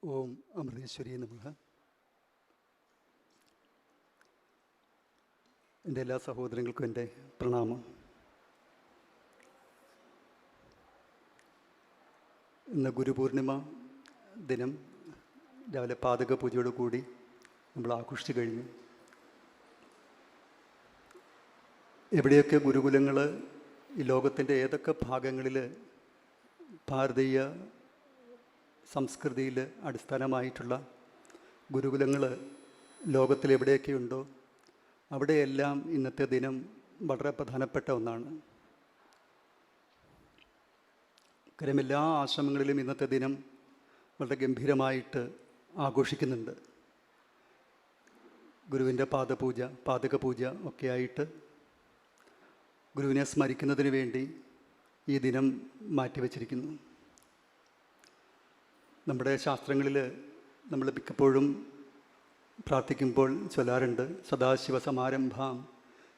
ഓം അമൃതേശ്വരി നമഃ. എൻ്റെ എല്ലാ സഹോദരങ്ങൾക്കും എൻ്റെ പ്രണാമം. ഇന്ന് ഗുരുപൂർണിമ ദിനം രാവിലെ പാതക പൂജയോടുകൂടി നമ്മൾ ആഘോഷിച്ചു കഴിഞ്ഞു. എവിടെയൊക്കെ ഗുരുകുലങ്ങൾ ഈ ലോകത്തിൻ്റെ ഏതൊക്കെ ഭാഗങ്ങളിൽ ഭാരതീയ സംസ്കൃതിയിൽ അടിസ്ഥാനമായിട്ടുള്ള ഗുരുകുലങ്ങൾ ലോകത്തിലെവിടെയൊക്കെയുണ്ടോ അവിടെയെല്ലാം ഇന്നത്തെ ദിനം വളരെ പ്രധാനപ്പെട്ട ഒന്നാണ്. കാര്യം എല്ലാ ആശ്രമങ്ങളിലും ഇന്നത്തെ ദിനം വളരെ ഗംഭീരമായിട്ട് ആഘോഷിക്കുന്നുണ്ട്. ഗുരുവിൻ്റെ പാദപൂജ, പാദക പൂജ ഒക്കെയായിട്ട് ഗുരുവിനെ സ്മരിക്കുന്നതിന് വേണ്ടി ഈ ദിനം മാറ്റിവെച്ചിരിക്കുന്നു. നമ്മുടെ ശാസ്ത്രങ്ങളിൽ നമ്മൾ മിക്കപ്പോഴും പ്രാർത്ഥിക്കുമ്പോൾ ചൊല്ലാറുണ്ട്, സദാശിവ സമാരംഭാം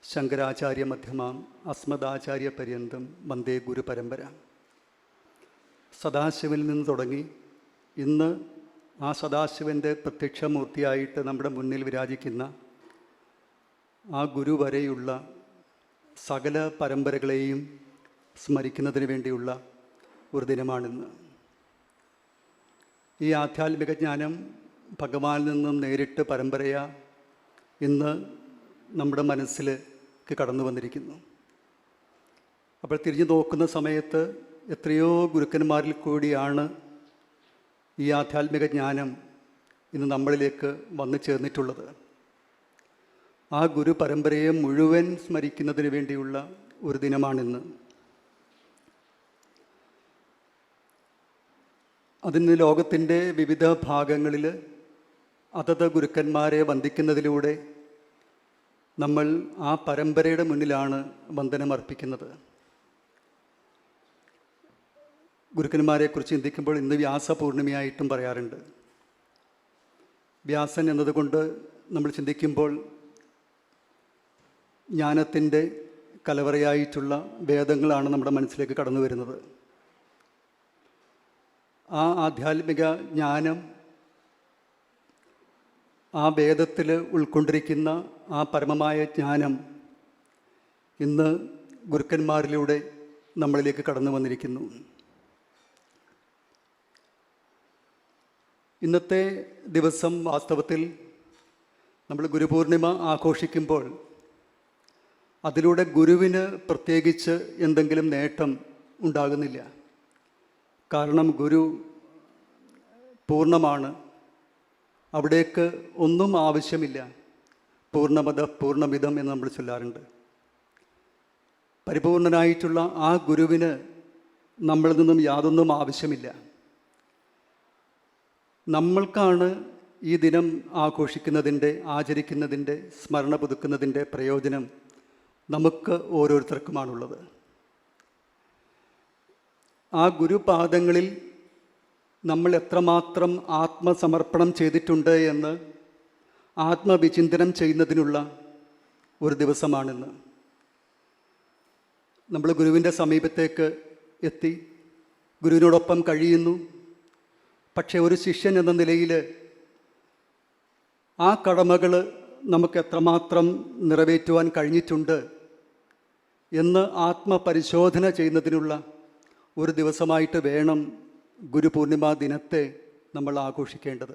ശങ്കരാചാര്യ മധ്യമാം അസ്മദാചാര്യ പര്യന്തം വന്ദേ ഗുരു പരമ്പര. സദാശിവനിൽ നിന്ന് തുടങ്ങി ഇന്ന് ആ സദാശിവൻ്റെ പ്രത്യക്ഷമൂർത്തിയായിട്ട് നമ്മുടെ മുന്നിൽ വിരാജിക്കുന്ന ആ ഗുരു വരെയുള്ള സകല പരമ്പരകളെയും സ്മരിക്കുന്നതിന് വേണ്ടിയുള്ള ഒരു ദിനമാണിന്ന്. ഈ ആധ്യാത്മിക ജ്ഞാനം ഭഗവാനിൽ നിന്നും നേരിട്ട് പരമ്പരയാ ഇന്ന് നമ്മുടെ മനസ്സിലേക്ക് കടന്നു വന്നിരിക്കുന്നു. അപ്പോൾ തിരിഞ്ഞു നോക്കുന്ന സമയത്ത് എത്രയോ ഗുരുക്കന്മാരിൽ കൂടിയാണ് ഈ ആധ്യാത്മിക ജ്ഞാനം ഇന്ന് നമ്മളിലേക്ക് വന്നു ചേർന്നിട്ടുള്ളത്. ആ ഗുരു പരമ്പരയെ മുഴുവൻ സ്മരിക്കുന്നതിന് വേണ്ടിയുള്ള ഒരു ദിനമാണിന്ന്. അതിന് ലോകത്തിൻ്റെ വിവിധ ഭാഗങ്ങളിൽ അതത് ഗുരുക്കന്മാരെ വന്ദിക്കുന്നതിലൂടെ നമ്മൾ ആ പരമ്പരയുടെ മുന്നിലാണ് വന്ദനമർപ്പിക്കുന്നത്. ഗുരുക്കന്മാരെക്കുറിച്ച് ചിന്തിക്കുമ്പോൾ ഇന്ന് വ്യാസപൂർണിമയായിട്ടും പറയാറുണ്ട്. വ്യാസൻ എന്നതുകൊണ്ട് നമ്മൾ ചിന്തിക്കുമ്പോൾ ജ്ഞാനത്തിൻ്റെ കലവറയായിട്ടുള്ള വേദങ്ങളാണ് നമ്മുടെ മനസ്സിലേക്ക് കടന്നു വരുന്നത്. ആ ആധ്യാത്മിക ജ്ഞാനം, ആ വേദത്തിൽ ഉൾക്കൊണ്ടിരിക്കുന്ന ആ പരമമായ ജ്ഞാനം ഇന്ന് ഗുരുക്കന്മാരിലൂടെ നമ്മളിലേക്ക് കടന്നു വന്നിരിക്കുന്നു. ഇന്നത്തെ ദിവസം വാസ്തവത്തിൽ നമ്മൾ ഗുരുപൂർണിമ ആഘോഷിക്കുമ്പോൾ അതിലൂടെ ഗുരുവിന് പ്രത്യേകിച്ച് എന്തെങ്കിലും നേട്ടം ഉണ്ടാകുന്നില്ല. കാരണം ഗുരു പൂർണ്ണമാണ്, അവിടേക്ക് ഒന്നും ആവശ്യമില്ല. പൂർണ്ണമത പൂർണ്ണമിതം എന്ന് നമ്മൾ ചൊല്ലാറുണ്ട്. പരിപൂർണനായിട്ടുള്ള ആ ഗുരുവിന് നമ്മളിൽ നിന്നും യാതൊന്നും ആവശ്യമില്ല. നമ്മൾക്കാണ് ഈ ദിനം ആഘോഷിക്കുന്നതിൻ്റെ, ആചരിക്കുന്നതിൻ്റെ, സ്മരണ പുതുക്കുന്നതിൻ്റെ പ്രയോജനം നമുക്ക് ഓരോരുത്തർക്കുമാണുള്ളത്. ആ ഗുരുപാദങ്ങളിൽ നമ്മൾ എത്രമാത്രം ആത്മസമർപ്പണം ചെയ്തിട്ടുണ്ട് എന്ന് ആത്മവിചിന്തനം ചെയ്യുന്നതിനുള്ള ഒരു ദിവസമാണിന്ന്. നമ്മൾ ഗുരുവിൻ്റെ സമീപത്തേക്ക് എത്തി ഗുരുവിനോടൊപ്പം കഴിയുന്നു. പക്ഷേ ഒരു ശിഷ്യൻ എന്ന നിലയിൽ ആ കടമകൾ നമുക്ക് എത്രമാത്രം നിറവേറ്റുവാൻ കഴിഞ്ഞിട്ടുണ്ട് എന്ന് ആത്മപരിശോധന ചെയ്യുന്നതിനുള്ള ഒരു ദിവസമായിട്ട് വേണം ഗുരുപൂർണിമ ദിനത്തെ നമ്മൾ ആഘോഷിക്കേണ്ടത്.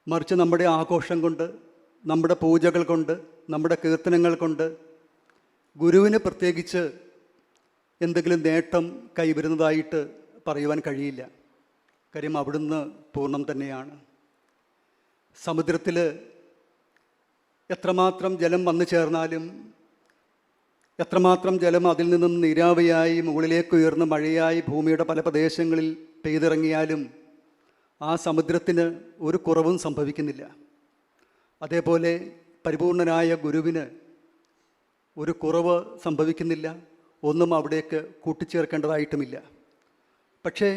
മറിച്ച് നമ്മുടെ ആഘോഷം കൊണ്ട്, നമ്മുടെ പൂജകൾ കൊണ്ട്, നമ്മുടെ കീർത്തനങ്ങൾ കൊണ്ട് ഗുരുവിന് പ്രത്യേകിച്ച് എന്തെങ്കിലും നേട്ടം കൈവരുന്നതായിട്ട് പറയുവാൻ കഴിയില്ല. കാര്യം അവിടുന്ന് പൂർണ്ണം തന്നെയാണ്. സമുദ്രത്തിൽ എത്രമാത്രം ജലം വന്നു ചേർന്നാലും, എത്രമാത്രം ജലം അതിൽ നിന്നും നീരാവിയായി മുകളിലേക്ക് ഉയർന്ന് മഴയായി ഭൂമിയുടെ പല പ്രദേശങ്ങളിൽ പെയ്തിറങ്ങിയാലും ആ സമുദ്രത്തിന് ഒരു കുറവും സംഭവിക്കുന്നില്ല. അതേപോലെ പരിപൂർണനായ ഗുരുവിന് ഒരു കുറവ് സംഭവിക്കുന്നില്ല, ഒന്നും അവിടേക്ക് കൂട്ടിച്ചേർക്കേണ്ടതായിട്ടുമില്ല. പക്ഷേ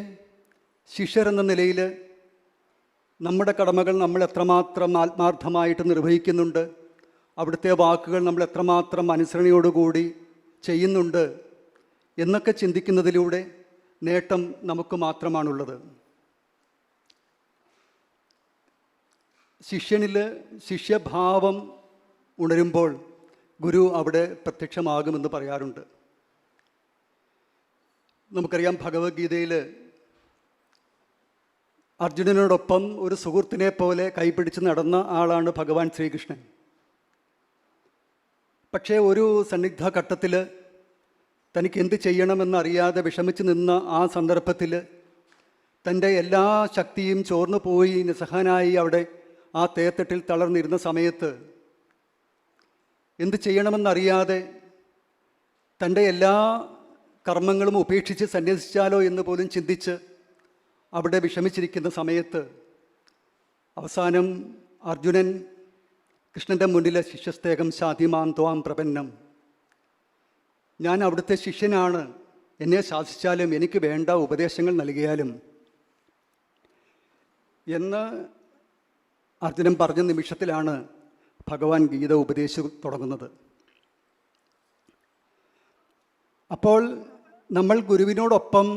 ശിഷ്യർ എന്ന നിലയിൽ നമ്മുടെ കടമകൾ നമ്മൾ എത്രമാത്രം ആത്മാർത്ഥമായിട്ട് നിർവഹിക്കുന്നുണ്ട്, അവിടുത്തെ വാക്കുകൾ നമ്മൾ എത്രമാത്രം അനുസരണയോടുകൂടി ചെയ്യുന്നുണ്ട് എന്നൊക്കെ ചിന്തിക്കുന്നതിലൂടെ നേട്ടം നമുക്ക് മാത്രമാണുള്ളത്. ശിഷ്യനിൽ ശിഷ്യഭാവം ഉണരുമ്പോൾ ഗുരു അവിടെ പ്രത്യക്ഷമാകുമെന്ന് പറയാറുണ്ട്. നമുക്കറിയാം, ഭഗവത്ഗീതയിൽ അർജുനനോടൊപ്പം ഒരു സുഹൃത്തിനെ പോലെ കൈപിടിച്ച് നടന്ന ആളാണ് ഭഗവാൻ ശ്രീകൃഷ്ണൻ. പക്ഷേ ഒരു സന്നിഗ്ധ ഘട്ടത്തിൽ തനിക്ക് എന്ത് ചെയ്യണമെന്നറിയാതെ വിഷമിച്ച് നിന്ന ആ സന്ദർഭത്തിൽ തൻ്റെ എല്ലാ ശക്തിയും ചോർന്നു പോയി നിസ്സഹായനായി അവിടെ ആ തേത്തട്ടിൽ തളർന്നിരുന്ന സമയത്ത് എന്ത് ചെയ്യണമെന്നറിയാതെ തൻ്റെ എല്ലാ കർമ്മങ്ങളും ഉപേക്ഷിച്ച് സന്യസിച്ചാലോ എന്ന് പോലും ചിന്തിച്ച് അവിടെ വിഷമിച്ചിരിക്കുന്ന സമയത്ത് അവസാനം അർജുനൻ കൃഷ്ണൻ്റെ മുന്നിലെ ശിഷ്യസ്തേകം ശാതിമാം ത്വാം പ്രപന്നം, ഞാൻ അവിടുത്തെ ശിഷ്യനാണ്, എന്നെ ശാസിച്ചാലും എനിക്ക് വേണ്ട ഉപദേശങ്ങൾ നൽകിയാലും എന്ന് അർജുനൻ പറഞ്ഞ നിമിഷത്തിലാണ് ഭഗവാൻ ഗീത ഉപദേശിച്ചു തുടങ്ങുന്നത്. അപ്പോൾ നമ്മൾ ഗുരുവിനോടൊപ്പം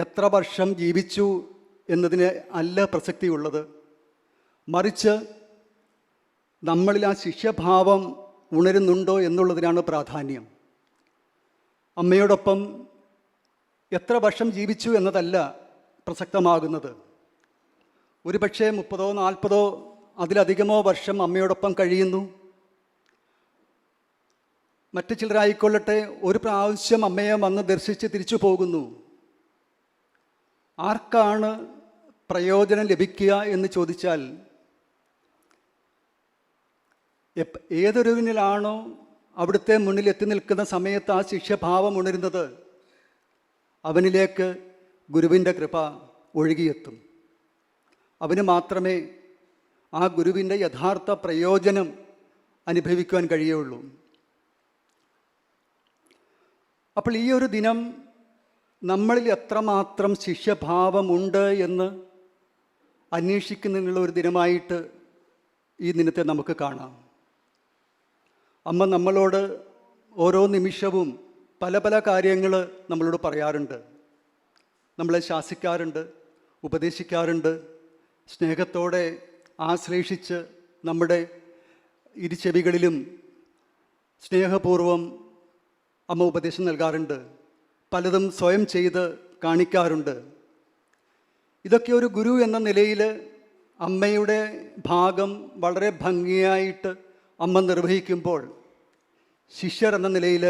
എത്ര വർഷം ജീവിച്ചു എന്നതിന് അല്ല പ്രസക്തിയുള്ളത്, മറിച്ച് നമ്മളിൽ ആ ശിഷ്യഭാവം ഉണരുന്നുണ്ടോ എന്നുള്ളതിനാണ് പ്രാധാന്യം. അമ്മയോടൊപ്പം എത്ര വർഷം ജീവിച്ചു എന്നതല്ല പ്രസക്തമാകുന്നത്. ഒരു പക്ഷേ 30 40 അതിലധികമോ വർഷം അമ്മയോടൊപ്പം കഴിയുന്നു. മറ്റു ചിലരായിക്കൊള്ളട്ടെ ഒരു പ്രാവശ്യം അമ്മയെ വന്ന് ദർശിച്ച് തിരിച്ചു പോകുന്നു. ആർക്കാണ് പ്രയോജനം ലഭിക്കുക എന്ന് ചോദിച്ചാൽ, ഏതൊരുവിനിലാണോ അവിടുത്തെ മുന്നിൽ എത്തി നിൽക്കുന്ന സമയത്ത് ആ ശിഷ്യഭാവം ഉണരുന്നത്, അവനിലേക്ക് ഗുരുവിൻ്റെ കൃപ ഒഴുകിയെത്തും. അവന് മാത്രമേ ആ ഗുരുവിൻ്റെ യഥാർത്ഥ പ്രയോജനം അനുഭവിക്കുവാൻ കഴിയുള്ളൂ. അപ്പോൾ ഈ ഒരു ദിനം നമ്മളിൽ എത്രമാത്രം ശിഷ്യഭാവമുണ്ട് എന്ന് അന്വേഷിക്കുന്നതിനുള്ള ഒരു ദിനമായിട്ട് ഈ ദിനത്തെ നമുക്ക് കാണാം. അമ്മ നമ്മളോട് ഓരോ നിമിഷവും പല പല കാര്യങ്ങൾ നമ്മളോട് പറയാറുണ്ട്, നമ്മളെ ശാസിക്കാറുണ്ട്, ഉപദേശിക്കാറുണ്ട്. സ്നേഹത്തോടെ ആശ്ലേഷിച്ച് നമ്മുടെ ഇരുചെവികളിലും സ്നേഹപൂർവം അമ്മ ഉപദേശം നൽകാറുണ്ട്. പലതും സ്വയം ചെയ്ത് കാണിക്കാറുണ്ട്. ഇതൊക്കെ ഒരു ഗുരു എന്ന നിലയിൽ അമ്മയുടെ ഭാഗം വളരെ ഭംഗിയായിട്ട് അമ്മ നിർവഹിക്കുമ്പോൾ, ശിഷ്യർ എന്ന നിലയിൽ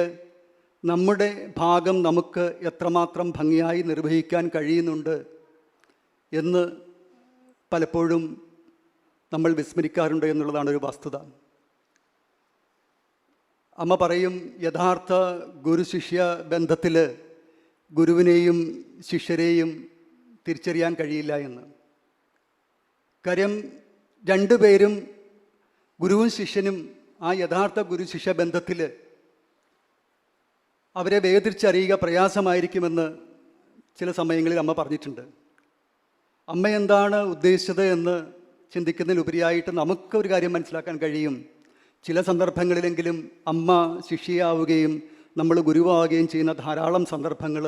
നമ്മുടെ ഭാഗം നമുക്ക് എത്രമാത്രം ഭംഗിയായി നിർവഹിക്കാൻ കഴിയുന്നുണ്ട് എന്ന് പലപ്പോഴും നമ്മൾ വിസ്മരിക്കാറുണ്ട് എന്നുള്ളതാണ് ഒരു വസ്തുത. അമ്മ പറയും, യഥാർത്ഥ ഗുരു ശിഷ്യ ബന്ധത്തിൽ ഗുരുവിനെയും ശിഷ്യരെയും തിരിച്ചറിയാൻ കഴിയില്ല എന്ന്. കാര്യം രണ്ടുപേരും, ഗുരുവും ശിഷ്യനും ആ യഥാർത്ഥ ഗുരു ശിഷ്യ ബന്ധത്തിൽ അവരെ വേർതിരിച്ചറിയുക പ്രയാസമായിരിക്കുമെന്ന് ചില സമയങ്ങളിൽ അമ്മ പറഞ്ഞിട്ടുണ്ട്. അമ്മ എന്താണ് ഉദ്ദേശിച്ചത് എന്ന് ചിന്തിക്കുന്നതിലുപരിയായിട്ട് നമുക്കൊരു കാര്യം മനസ്സിലാക്കാൻ കഴിയും. ചില സന്ദർഭങ്ങളിലെങ്കിലും അമ്മ ശിഷ്യയാവുകയും നമ്മൾ ഗുരുവാവുകയും ചെയ്യുന്ന ധാരാളം സന്ദർഭങ്ങൾ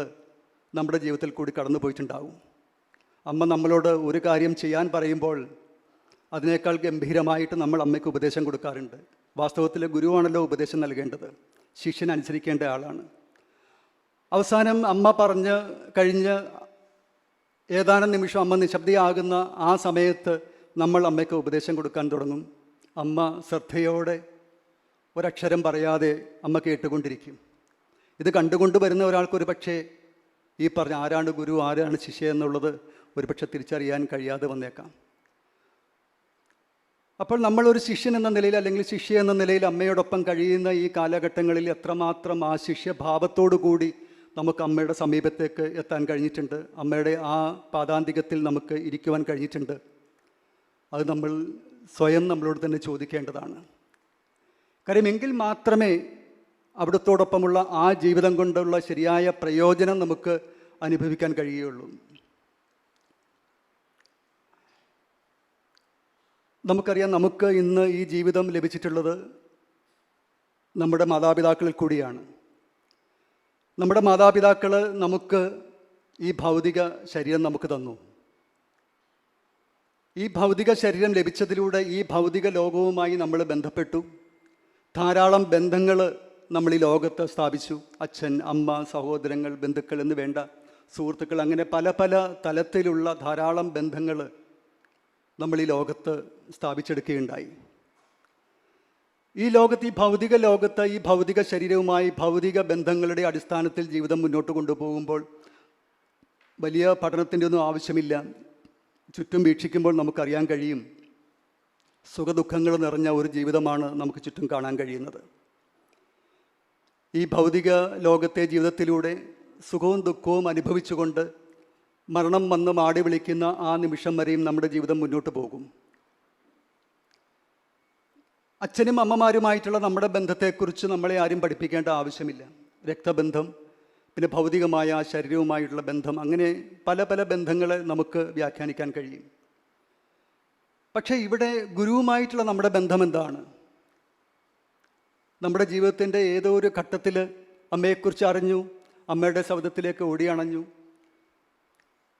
നമ്മുടെ ജീവിതത്തിൽ കൂടി കടന്നു പോയിട്ടുണ്ടാവും. അമ്മ നമ്മളോട് ഒരു കാര്യം ചെയ്യാൻ പറയുമ്പോൾ അതിനേക്കാൾ ഗംഭീരമായിട്ട് നമ്മൾ അമ്മയ്ക്ക് ഉപദേശം കൊടുക്കാറുണ്ട്. വാസ്തവത്തിൽ ഗുരുവാണല്ലോ ഉപദേശം നൽകേണ്ടത്, ശിഷ്യൻ അനുസരിക്കേണ്ട ആളാണ്. അവസാനം അമ്മ പറഞ്ഞ് കഴിഞ്ഞ് ഏതാനും നിമിഷം അമ്മ നിശബ്ദയാകുന്ന ആ സമയത്ത് നമ്മൾ അമ്മയ്ക്ക് ഉപദേശം കൊടുക്കാൻ തുടങ്ങും. അമ്മ ശ്രദ്ധയോടെ ഒരക്ഷരം പറയാതെ അമ്മ കേട്ടുകൊണ്ടിരിക്കും. ഇത് കണ്ടുകൊണ്ട് വരുന്ന ഒരാൾക്കൊരു പക്ഷേ ഈ പറഞ്ഞ ആരാണ് ഗുരു ആരാണ് ശിഷ്യ എന്നുള്ളത് ഒരു പക്ഷെ തിരിച്ചറിയാൻ കഴിയാതെ വന്നേക്കാം. അപ്പോൾ നമ്മളൊരു ശിഷ്യൻ എന്ന നിലയിൽ അല്ലെങ്കിൽ ശിഷ്യ എന്ന നിലയിൽ അമ്മയോടൊപ്പം കഴിയുന്ന ഈ കാലഘട്ടങ്ങളിൽ എത്രമാത്രം ആ ശിഷ്യഭാവത്തോടു കൂടി നമുക്ക് അമ്മയുടെ സമീപത്തേക്ക് എത്താൻ കഴിഞ്ഞിട്ടുണ്ട്, അമ്മയുടെ ആ പാദാന്തികത്തിൽ നമുക്ക് ഇരിക്കുവാൻ കഴിഞ്ഞിട്ടുണ്ട്, അത് നമ്മൾ സ്വയം നമ്മളോട് തന്നെ ചോദിക്കേണ്ടതാണ്. കാര്യം എങ്കിൽ മാത്രമേ അവിടുത്തോടൊപ്പമുള്ള ആ ജീവിതം കൊണ്ടുള്ള ശരിയായ പ്രയോജനം നമുക്ക് അനുഭവിക്കാൻ കഴിയുകയുള്ളൂ. നമുക്കറിയാം, നമുക്ക് ഇന്ന് ഈ ജീവിതം ലഭിച്ചിട്ടുള്ളത് നമ്മുടെ മാതാപിതാക്കളിൽ കൂടിയാണ്. നമ്മുടെ മാതാപിതാക്കൾ നമുക്ക് ഈ ഭൗതിക ശരീരം നമുക്ക് തന്നു. ഈ ഭൗതിക ശരീരം ലഭിച്ചതിലൂടെ ഈ ഭൗതിക ലോകവുമായി നമ്മൾ ബന്ധപ്പെട്ടു. ധാരാളം ബന്ധങ്ങൾ നമ്മൾ ഈ ലോകത്ത് സ്ഥാപിച്ചു. അച്ഛൻ, അമ്മ, സഹോദരങ്ങൾ, ബന്ധുക്കൾ എന്ന് വേണ്ട, സുഹൃത്തുക്കൾ, അങ്ങനെ പല പല തലത്തിലുള്ള ധാരാളം ബന്ധങ്ങൾ നമ്മൾ ഈ ലോകത്ത് സ്ഥാപിച്ചെടുക്കുകയുണ്ടായി. ഈ ലോകത്ത്, ഈ ഭൗതിക ലോകത്ത്, ഈ ഭൗതിക ശരീരവുമായി ഭൗതിക ബന്ധങ്ങളുടെ അടിസ്ഥാനത്തിൽ ജീവിതം മുന്നോട്ട് കൊണ്ടുപോകുമ്പോൾ വലിയ പഠനത്തിൻ്റെ ഒന്നും ആവശ്യമില്ല. ചുറ്റും വീക്ഷിക്കുമ്പോൾ നമുക്കറിയാൻ കഴിയും, സുഖദുഃഖങ്ങൾ നിറഞ്ഞ ഒരു ജീവിതമാണ് നമുക്ക് ചുറ്റും കാണാൻ കഴിയുന്നത്. ഈ ഭൗതിക ലോകത്തെ ജീവിതത്തിലൂടെ സുഖവും ദുഃഖവും അനുഭവിച്ചുകൊണ്ട് മരണം വന്ന് മാടി വിളിക്കുന്ന ആ നിമിഷം വരെയും നമ്മുടെ ജീവിതം മുന്നോട്ട് പോകും. അച്ഛനും അമ്മമാരുമായിട്ടുള്ള നമ്മുടെ ബന്ധത്തെക്കുറിച്ച് നമ്മളെ ആരും പഠിപ്പിക്കേണ്ട ആവശ്യമില്ല. രക്തബന്ധം, പിന്നെ ഭൗതികമായ ശരീരവുമായിട്ടുള്ള ബന്ധം, അങ്ങനെ പല പല ബന്ധങ്ങളെ നമുക്ക് വ്യാഖ്യാനിക്കാൻ കഴിയും. പക്ഷേ ഇവിടെ ഗുരുവുമായിട്ടുള്ള നമ്മുടെ ബന്ധം എന്താണ്? നമ്മുടെ ജീവിതത്തിൻ്റെ ഏതോ ഒരു ഘട്ടത്തിൽ അമ്മയെക്കുറിച്ച് അറിഞ്ഞു, അമ്മയുടെ ശബ്ദത്തിലേക്ക് ഓടിയണഞ്ഞു.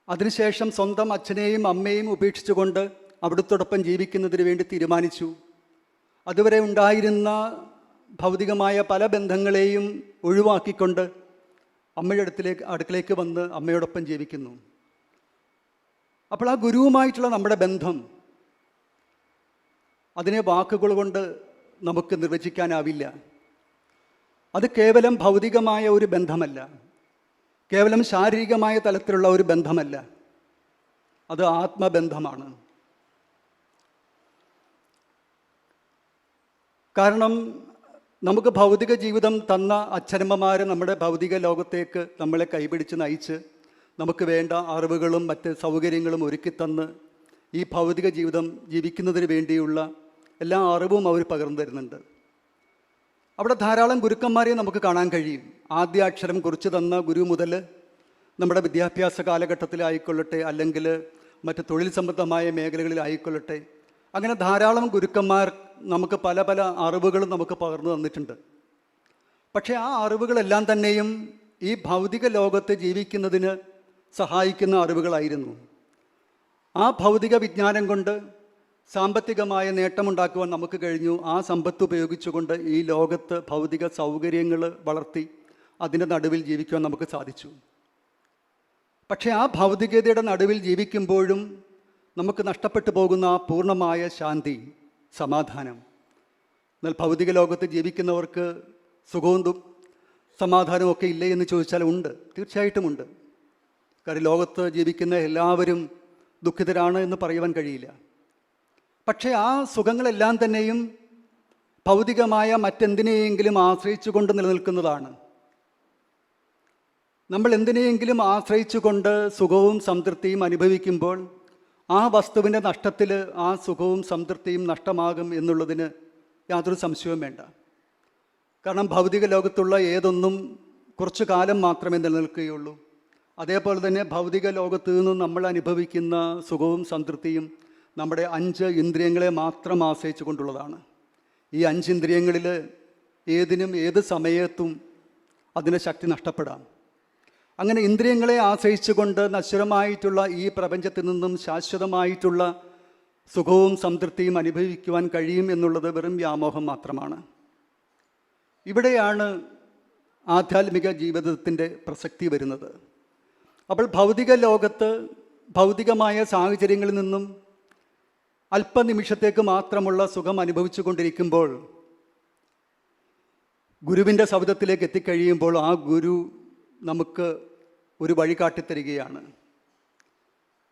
അതിനുശേഷം സ്വന്തം അച്ഛനെയും അമ്മയെയും ഉപേക്ഷിച്ചുകൊണ്ട് അവിടുത്തോടൊപ്പം ജീവിക്കുന്നതിന് വേണ്ടി തീരുമാനിച്ചു. അതുവരെ ഉണ്ടായിരുന്ന ഭൗതികമായ പല ബന്ധങ്ങളെയും ഒഴിവാക്കിക്കൊണ്ട് അമ്മയുടെ അടുക്കിലേക്ക് വന്ന് അമ്മയോടൊപ്പം ജീവിക്കുന്നു. അപ്പോൾ ആ ഗുരുവുമായിട്ടുള്ള നമ്മുടെ ബന്ധം, അതിനെ വാക്കുകൾ കൊണ്ട് നമുക്ക് നിർവചിക്കാനാവില്ല. അത് കേവലം ഭൗതികമായ ഒരു ബന്ധമല്ല, കേവലം ശാരീരികമായ തലത്തിലുള്ള ഒരു ബന്ധമല്ല, അത് ആത്മബന്ധമാണ്. കാരണം നമുക്ക് ഭൗതിക ജീവിതം തന്ന അച്ഛനമ്മമാർ നമ്മുടെ ഭൗതിക ലോകത്തേക്ക് നമ്മളെ കൈപിടിച്ച് നയിച്ച് നമുക്ക് വേണ്ട അറിവുകളും മറ്റ് സൗകര്യങ്ങളും ഒരുക്കിത്തന്ന് ഈ ഭൗതിക ജീവിതം ജീവിക്കുന്നതിന് വേണ്ടിയുള്ള എല്ലാ അറിവും അവർ പകർന്നു തരുന്നുണ്ട്. അവിടെ ധാരാളം ഗുരുക്കന്മാരെ നമുക്ക് കാണാൻ കഴിയും. ആദ്യ അക്ഷരം കുറിച്ച് തന്ന ഗുരു മുതൽ നമ്മുടെ വിദ്യാഭ്യാസ കാലഘട്ടത്തിലായിക്കൊള്ളട്ടെ, അല്ലെങ്കിൽ മറ്റ് തൊഴിൽ സംബന്ധമായ മേഖലകളിലായിക്കൊള്ളട്ടെ, അങ്ങനെ ധാരാളം ഗുരുക്കന്മാർ നമുക്ക് പല പല അറിവുകളും നമുക്ക് പകർന്നു തന്നിട്ടുണ്ട്. പക്ഷേ ആ അറിവുകളെല്ലാം തന്നെയും ഈ ഭൗതിക ലോകത്ത് ജീവിക്കുന്നതിന് സഹായിക്കുന്ന അറിവുകളായിരുന്നു. ആ ഭൗതിക വിജ്ഞാനം കൊണ്ട് സാമ്പത്തികമായ നേട്ടമുണ്ടാക്കുവാൻ നമുക്ക് കഴിഞ്ഞു. ആ സമ്പത്ത് ഉപയോഗിച്ചുകൊണ്ട് ഈ ലോകത്ത് ഭൗതിക സൗകര്യങ്ങൾ വളർത്തി അതിൻ്റെ നടുവിൽ ജീവിക്കുവാൻ നമുക്ക് സാധിച്ചു. പക്ഷേ ആ ഭൗതികതയുടെ നടുവിൽ ജീവിക്കുമ്പോഴും നമുക്ക് നഷ്ടപ്പെട്ടു പോകുന്ന ആ പൂർണ്ണമായ ശാന്തി, സമാധാനം. എന്നാൽ ഭൗതിക ലോകത്ത് ജീവിക്കുന്നവർക്ക് സുഖവും സമാധാനവും ഒക്കെ ഇല്ലേ എന്ന് ചോദിച്ചാൽ ഉണ്ട്, തീർച്ചയായിട്ടും ഉണ്ട്. കാരണം ലോകത്ത് ജീവിക്കുന്ന എല്ലാവരും ദുഃഖിതരാണ് എന്ന് പറയുവാൻ കഴിയില്ല. പക്ഷേ ആ സുഖങ്ങളെല്ലാം തന്നെയും ഭൗതികമായ മറ്റെന്തിനെയെങ്കിലും ആശ്രയിച്ചുകൊണ്ട് നിലനിൽക്കുന്നതാണ്. നമ്മൾ എന്തിനെയെങ്കിലും ആശ്രയിച്ചുകൊണ്ട് സുഖവും സംതൃപ്തിയും അനുഭവിക്കുമ്പോൾ ആ വസ്തുവിൻ്റെ നഷ്ടത്തിൽ ആ സുഖവും സംതൃപ്തിയും നഷ്ടമാകും എന്നുള്ളതിന് യാതൊരു സംശയവും വേണ്ട. കാരണം ഭൗതിക ലോകത്തുള്ള ഏതൊന്നും കുറച്ചു കാലം മാത്രമേ നിലനിൽക്കുകയുള്ളൂ. അതേപോലെ തന്നെ ഭൗതിക ലോകത്ത് നിന്നും നമ്മൾ അനുഭവിക്കുന്ന സുഖവും സംതൃപ്തിയും നമ്മുടെ 5 ഇന്ദ്രിയങ്ങളെ മാത്രം ആശ്രയിച്ചു കൊണ്ടുള്ളതാണ്. ഈ 5 ഇന്ദ്രിയങ്ങളിൽ ഏതിനും ഏത് സമയത്തും അതിൻ്റെ ശക്തി നഷ്ടപ്പെടാം. അങ്ങനെ ഇന്ദ്രിയങ്ങളെ ആശ്രയിച്ചുകൊണ്ട് നശ്വരമായിട്ടുള്ള ഈ പ്രപഞ്ചത്തിൽ നിന്നും ശാശ്വതമായിട്ടുള്ള സുഖവും സംതൃപ്തിയും അനുഭവിക്കുവാൻ കഴിയും എന്നുള്ളത് വെറും വ്യാമോഹം മാത്രമാണ്. ഇവിടെയാണ് ആധ്യാത്മിക ജീവിതത്തിൻ്റെ പ്രസക്തി വരുന്നത്. അപ്പോൾ ഭൗതിക ലോകത്ത് ഭൗതികമായ സാഹചര്യങ്ങളിൽ നിന്നും അല്പനിമിഷത്തേക്ക് മാത്രമുള്ള സുഖം അനുഭവിച്ചു കൊണ്ടിരിക്കുമ്പോൾ ഗുരുവിൻ്റെ ശബ്ദത്തിലേക്ക് എത്തിക്കഴിയുമ്പോൾ ആ ഗുരു നമുക്ക് ഒരു വഴി കാട്ടിത്തരികയാണ്.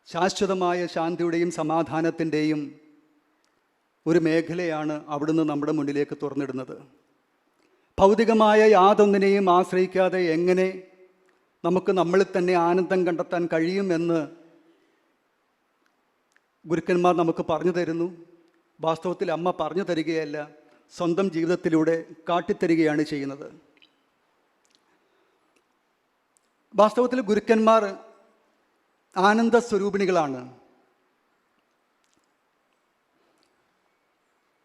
ശാശ്വതമായ ശാന്തിയുടെയും സമാധാനത്തിൻ്റെയും ഒരു മേഖലയാണ് അവിടുന്ന് നമ്മുടെ മുന്നിലേക്ക് തുറന്നിടുന്നത്. ഭൗതികമായ യാതൊന്നിനെയും ആശ്രയിക്കാതെ എങ്ങനെ നമുക്ക് നമ്മളിൽ തന്നെ ആനന്ദം കണ്ടെത്താൻ കഴിയുമെന്ന് ഗുരുക്കന്മാർ നമുക്ക് പറഞ്ഞു തരുന്നു. വാസ്തവത്തിൽ അമ്മ പറഞ്ഞു തരികയല്ല, സ്വന്തം ജീവിതത്തിലൂടെ കാട്ടിത്തരികയാണ് ചെയ്യുന്നത്. വാസ്തവത്തിൽ ഗുരുക്കന്മാർ ആനന്ദ സ്വരൂപിണികളാണ്.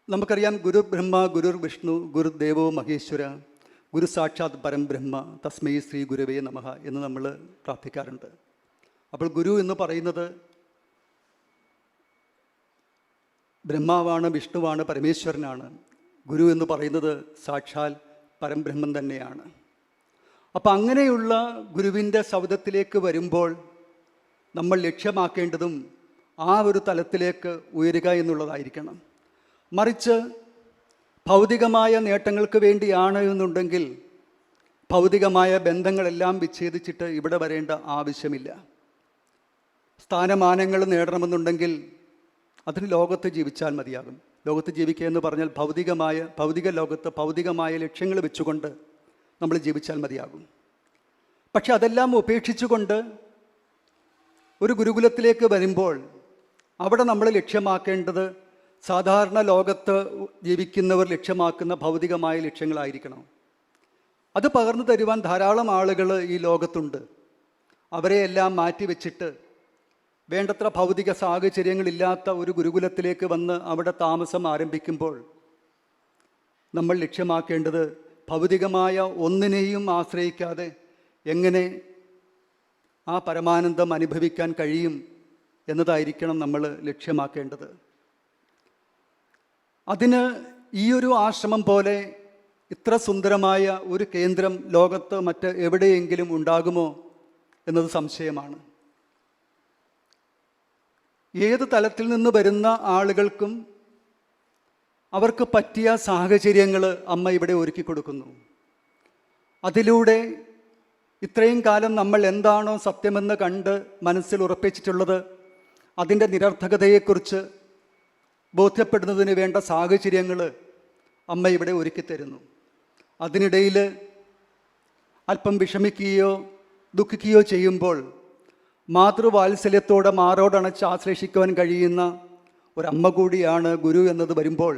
നമുക്കറിയാം, ഗുരു ബ്രഹ്മ ഗുരുർ വിഷ്ണു ഗുരുദേവോ മഹേശ്വര ഗുരു സാക്ഷാത് പരം ബ്രഹ്മ തസ്മൈ ശ്രീ ഗുരുവേ നമഃ എന്ന് നമ്മൾ പ്രാർത്ഥിക്കാറുണ്ട്. അപ്പോൾ ഗുരു എന്ന് പറയുന്നത് ബ്രഹ്മാവാണ്, വിഷ്ണുവാണ്, പരമേശ്വരനാണ്. ഗുരു എന്ന് പറയുന്നത് സാക്ഷാൽ പരംബ്രഹ്മം തന്നെയാണ്. അപ്പം അങ്ങനെയുള്ള ഗുരുവിൻ്റെ സൗധത്തിലേക്ക് വരുമ്പോൾ നമ്മൾ ലക്ഷ്യമാക്കേണ്ടതും ആ ഒരു തലത്തിലേക്ക് ഉയരുക എന്നുള്ളതായിരിക്കണം. മറിച്ച് ഭൗതികമായ നേട്ടങ്ങൾക്ക് വേണ്ടിയാണ് എന്നുണ്ടെങ്കിൽ ഭൗതികമായ ബന്ധങ്ങളെല്ലാം വിച്ഛേദിച്ചിട്ട് ഇവിടെ വരേണ്ട ആവശ്യമില്ല. സ്ഥാനമാനങ്ങൾ നേടണമെന്നുണ്ടെങ്കിൽ അതിന് ലോകത്ത് ജീവിച്ചാൽ മതിയാകും. ലോകത്ത് ജീവിക്കുക എന്ന് പറഞ്ഞാൽ ഭൗതിക ലോകത്ത് ഭൗതികമായ ലക്ഷ്യങ്ങൾ വെച്ചുകൊണ്ട് നമ്മൾ ജീവിച്ചാൽ മതിയാകും. പക്ഷെ അതെല്ലാം ഉപേക്ഷിച്ചുകൊണ്ട് ഒരു ഗുരുകുലത്തിലേക്ക് വരുമ്പോൾ അവിടെ നമ്മൾ ലക്ഷ്യമാക്കേണ്ടത് സാധാരണ ലോകത്ത് ജീവിക്കുന്നവർ ലക്ഷ്യമാക്കുന്ന ഭൗതികമായ ലക്ഷ്യങ്ങളായിരിക്കണം. അത് പകർന്നു തരുവാൻ ധാരാളം ആളുകൾ ഈ ലോകത്തുണ്ട്. അവരെയെല്ലാം മാറ്റിവെച്ചിട്ട് വേണ്ടത്ര ഭൗതിക സാഹചര്യങ്ങളില്ലാത്ത ഒരു ഗുരുകുലത്തിലേക്ക് വന്ന് അവിടെ താമസം ആരംഭിക്കുമ്പോൾ നമ്മൾ ലക്ഷ്യമാക്കേണ്ടത് ഭൗതികമായ ഒന്നിനെയും ആശ്രയിക്കാതെ എങ്ങനെ ആ പരമാനന്ദം അനുഭവിക്കാൻ കഴിയും എന്നതായിരിക്കണം നമ്മൾ ലക്ഷ്യമാക്കേണ്ടത്. അതിന് ഈ ഒരു ആശ്രമം പോലെ ഇത്ര സുന്ദരമായ ഒരു കേന്ദ്രം ലോകത്ത് മറ്റ് എവിടെയെങ്കിലും ഉണ്ടാകുമോ എന്നത് സംശയമാണ്. ഏത് തലത്തിൽ നിന്ന് വരുന്ന ആളുകൾക്കും അവർക്ക് പറ്റിയ സാഹചര്യങ്ങൾ അമ്മ ഇവിടെ ഒരുക്കി കൊടുക്കുന്നു. അതിലൂടെ ഇത്രയും കാലം നമ്മൾ എന്താണോ സത്യമെന്ന് കണ്ട് മനസ്സിൽ ഉറപ്പിച്ചിട്ടുള്ളത് അതിൻ്റെ നിരർത്ഥകതയെക്കുറിച്ച് ബോധ്യപ്പെടുന്നതിന് വേണ്ട സാഹചര്യങ്ങൾ അമ്മ ഇവിടെ ഒരുക്കി തരുന്നു. അതിനിടയിൽ അല്പം വിഷമിക്കുകയോ ദുഃഖിക്കുകയോ ചെയ്യുമ്പോൾ മാതൃവാത്സല്യത്തോടെ മാറോടണച്ച് ആശ്ലേഷിക്കുവാൻ കഴിയുന്ന ഒരമ്മ കൂടിയാണ് ഗുരു എന്നത് വരുമ്പോൾ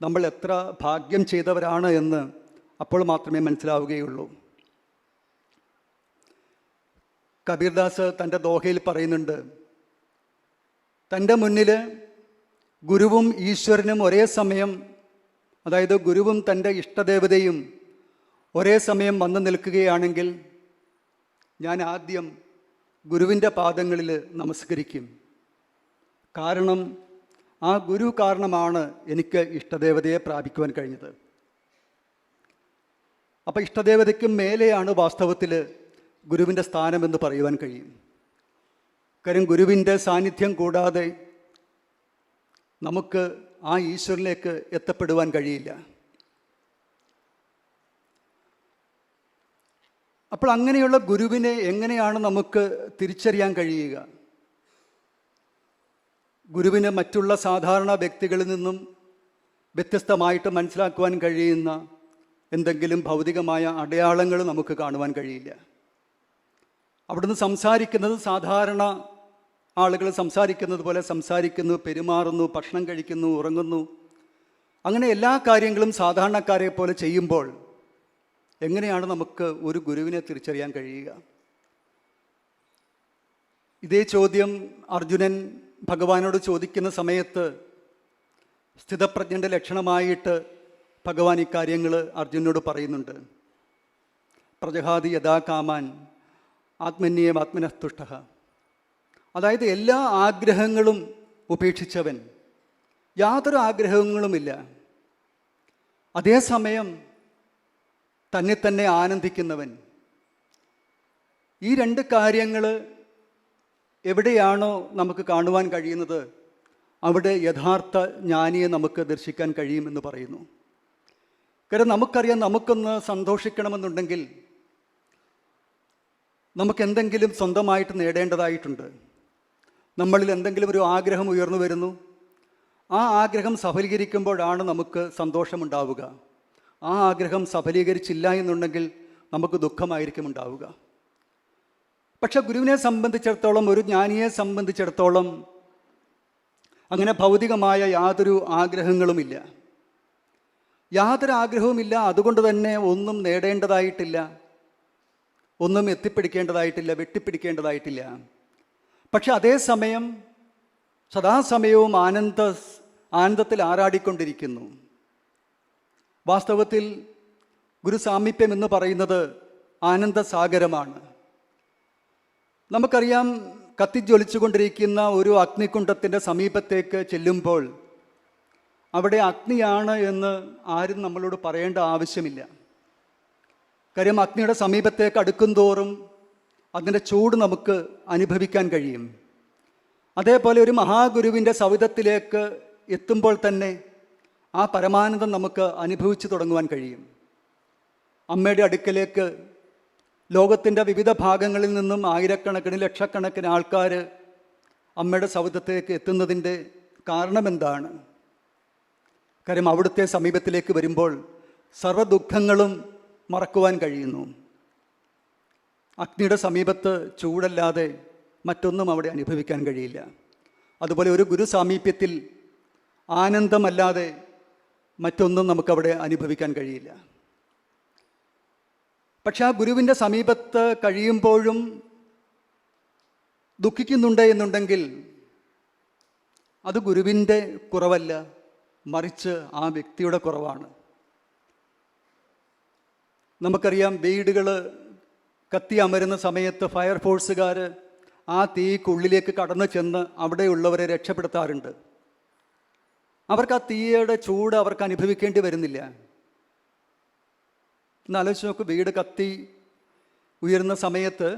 നമ്മൾ എത്ര ഭാഗ്യം ചെയ്തവരാണ് എന്ന് അപ്പോൾ മാത്രമേ മനസ്സിലാവുകയുള്ളൂ. കബീർദാസ് തൻ്റെ ദോഹയിൽ പറയുന്നുണ്ട്, തൻ്റെ മുന്നിൽ ഗുരുവും ഈശ്വരനും ഒരേ സമയം, അതായത് ഗുരുവും തൻ്റെ ഇഷ്ടദേവതയും ഒരേ സമയം വന്നു നിൽക്കുകയാണെങ്കിൽ ഞാൻ ആദ്യം ഗുരുവിൻ്റെ പാദങ്ങളിൽ നമസ്കരിക്കും. കാരണം ആ ഗുരു കാരണമാണ് എനിക്ക് ഇഷ്ടദേവതയെ പ്രാപിക്കുവാൻ കഴിഞ്ഞത്. അപ്പം ഇഷ്ടദേവതയ്ക്കും മേലെയാണ് വാസ്തവത്തിൽ ഗുരുവിൻ്റെ സ്ഥാനമെന്ന് പറയുവാൻ കഴിയും. കാര്യം ഗുരുവിൻ്റെ സാന്നിധ്യം കൂടാതെ നമുക്ക് ആ ഈശ്വരനിലേക്ക് എത്തപ്പെടുവാൻ കഴിയില്ല. അപ്പോൾ അങ്ങനെയുള്ള ഗുരുവിനെ എങ്ങനെയാണ് നമുക്ക് തിരിച്ചറിയാൻ കഴിയുക? ഗുരുവിന് മറ്റുള്ള സാധാരണ വ്യക്തികളിൽ നിന്നും വ്യത്യസ്തമായിട്ട് മനസ്സിലാക്കുവാൻ കഴിയുന്ന എന്തെങ്കിലും ഭൗതികമായ അടയാളങ്ങൾ നമുക്ക് കാണുവാൻ കഴിയില്ല. അവിടുന്ന് സംസാരിക്കുന്നത് സാധാരണ ആളുകൾ സംസാരിക്കുന്നത് പോലെ സംസാരിക്കുന്നു, പെരുമാറുന്നു, ഭക്ഷണം കഴിക്കുന്നു, ഉറങ്ങുന്നു. അങ്ങനെ എല്ലാ കാര്യങ്ങളും സാധാരണക്കാരെ പോലെ ചെയ്യുമ്പോൾ എങ്ങനെയാണ് നമുക്ക് ഒരു ഗുരുവിനെ തിരിച്ചറിയാൻ കഴിയുക? ഇതേ ചോദ്യം അർജുനൻ ഭഗവാനോട് ചോദിക്കുന്ന സമയത്ത് സ്ഥിതപ്രജ്ഞൻ്റെ ലക്ഷണമായിട്ട് ഭഗവാൻ ഇക്കാര്യങ്ങൾ അർജുനോട് പറയുന്നുണ്ട്. പ്രജഹാതി യഥാ കാമാൻ ആത്മന്യേം ആത്മനസ്തുഷ്ട. അതായത് എല്ലാ ആഗ്രഹങ്ങളും ഉപേക്ഷിച്ചവൻ, യാതൊരു ആഗ്രഹങ്ങളുമില്ല, അതേസമയം തന്നെ തന്നെ ആനന്ദിക്കുന്നവൻ. ഈ രണ്ട് കാര്യങ്ങൾ എവിടെയാണോ നമുക്ക് കാണുവാൻ കഴിയുന്നത് അവിടെ യഥാർത്ഥ ജ്ഞാനിയെ നമുക്ക് ദർശിക്കാൻ കഴിയുമെന്ന് പറയുന്നു. കാരണം നമുക്കറിയാം, നമുക്കൊന്ന് സന്തോഷിക്കണമെന്നുണ്ടെങ്കിൽ നമുക്കെന്തെങ്കിലും സ്വന്തമായിട്ട് നേടേണ്ടതായിട്ടുണ്ട്. നമ്മളിൽ എന്തെങ്കിലും ഒരു ആഗ്രഹം ഉയർന്നു വരുന്നു. ആ ആഗ്രഹം സഫലീകരിക്കുമ്പോഴാണ് നമുക്ക് സന്തോഷമുണ്ടാവുക. ആ ആഗ്രഹം സഫലീകരിച്ചില്ല എന്നുണ്ടെങ്കിൽ നമുക്ക് ദുഃഖമായിരിക്കും ഉണ്ടാവുക. പക്ഷെ ഗുരുവിനെ സംബന്ധിച്ചിടത്തോളം, ഒരു ജ്ഞാനിയെ സംബന്ധിച്ചിടത്തോളം അങ്ങനെ ഭൗതികമായ യാതൊരു ആഗ്രഹങ്ങളുമില്ല, യാതൊരു ആഗ്രഹവുമില്ല. അതുകൊണ്ട് തന്നെ ഒന്നും നേടേണ്ടതായിട്ടില്ല, ഒന്നും എത്തിപ്പിടിക്കേണ്ടതായിട്ടില്ല, വെട്ടിപ്പിടിക്കേണ്ടതായിട്ടില്ല. പക്ഷെ അതേസമയം സദാസമയവും ആനന്ദത്തിൽ ആറാടിക്കൊണ്ടിരിക്കുന്നു. വാസ്തവത്തിൽ ഗുരുസാമീപ്യം എന്ന് പറയുന്നത് ആനന്ദസാഗരമാണ്. നമുക്കറിയാം, കത്തിജ്വലിച്ചുകൊണ്ടിരിക്കുന്ന ഒരു അഗ്നികുണ്ഡത്തിൻ്റെ സമീപത്തേക്ക് ചെല്ലുമ്പോൾ അവിടെ അഗ്നിയാണ് എന്ന് ആരും നമ്മളോട് പറയേണ്ട ആവശ്യമില്ല. കാര്യം അഗ്നിയുടെ സമീപത്തേക്ക് അടുക്കും തോറും അതിൻ്റെ ചൂട് നമുക്ക് അനുഭവിക്കാൻ കഴിയും. അതേപോലെ ഒരു മഹാഗുരുവിൻ്റെ സവിധത്തിലേക്ക് എത്തുമ്പോൾ തന്നെ ആ പരമാനന്ദം നമുക്ക് അനുഭവിച്ചു തുടങ്ങുവാൻ കഴിയും. അമ്മയുടെ അടുക്കലേക്ക് ലോകത്തിൻ്റെ വിവിധ ഭാഗങ്ങളിൽ നിന്നും ആയിരക്കണക്കിന് ലക്ഷക്കണക്കിന് ആൾക്കാർ അമ്മയുടെ സവിധത്തിലേക്ക് എത്തുന്നതിൻ്റെ കാരണം എന്താണ്? കാര്യം അവിടുത്തെ സമീപത്തിലേക്ക് വരുമ്പോൾ സർവ്വ ദുഃഖങ്ങളും മറക്കുവാൻ കഴിയുന്നു. അഗ്നിയുടെ സമീപത്ത് ചൂടല്ലാതെ മറ്റൊന്നും അവിടെ അനുഭവിക്കാൻ കഴിയില്ല. അതുപോലെ ഒരു ഗുരു സാമീപ്യത്തിൽ ആനന്ദമല്ലാതെ മറ്റൊന്നും നമുക്കവിടെ അനുഭവിക്കാൻ കഴിയില്ല. പക്ഷെ ആ ഗുരുവിൻ്റെ സമീപത്ത് കഴിയുമ്പോഴും ദുഃഖിക്കുന്നുണ്ട് എന്നുണ്ടെങ്കിൽ അത് ഗുരുവിൻ്റെ കുറവല്ല, മറിച്ച് ആ വ്യക്തിയുടെ കുറവാണ്. നമുക്കറിയാം, വീടുകൾ കത്തി അമരുന്ന സമയത്ത് ഫയർഫോഴ്സുകാർ ആ തീക്കുള്ളിലേക്ക് കടന്നു ചെന്ന് അവിടെയുള്ളവരെ രക്ഷപ്പെടുത്താറുണ്ട്. അവർക്ക് ആ തീയുടെ ചൂട് അവർക്ക് അനുഭവിക്കേണ്ടി വരുന്നില്ല. എന്നാലോചിച്ച് നോക്ക്, വീട് കത്തി ഉയരുന്ന സമയത്ത്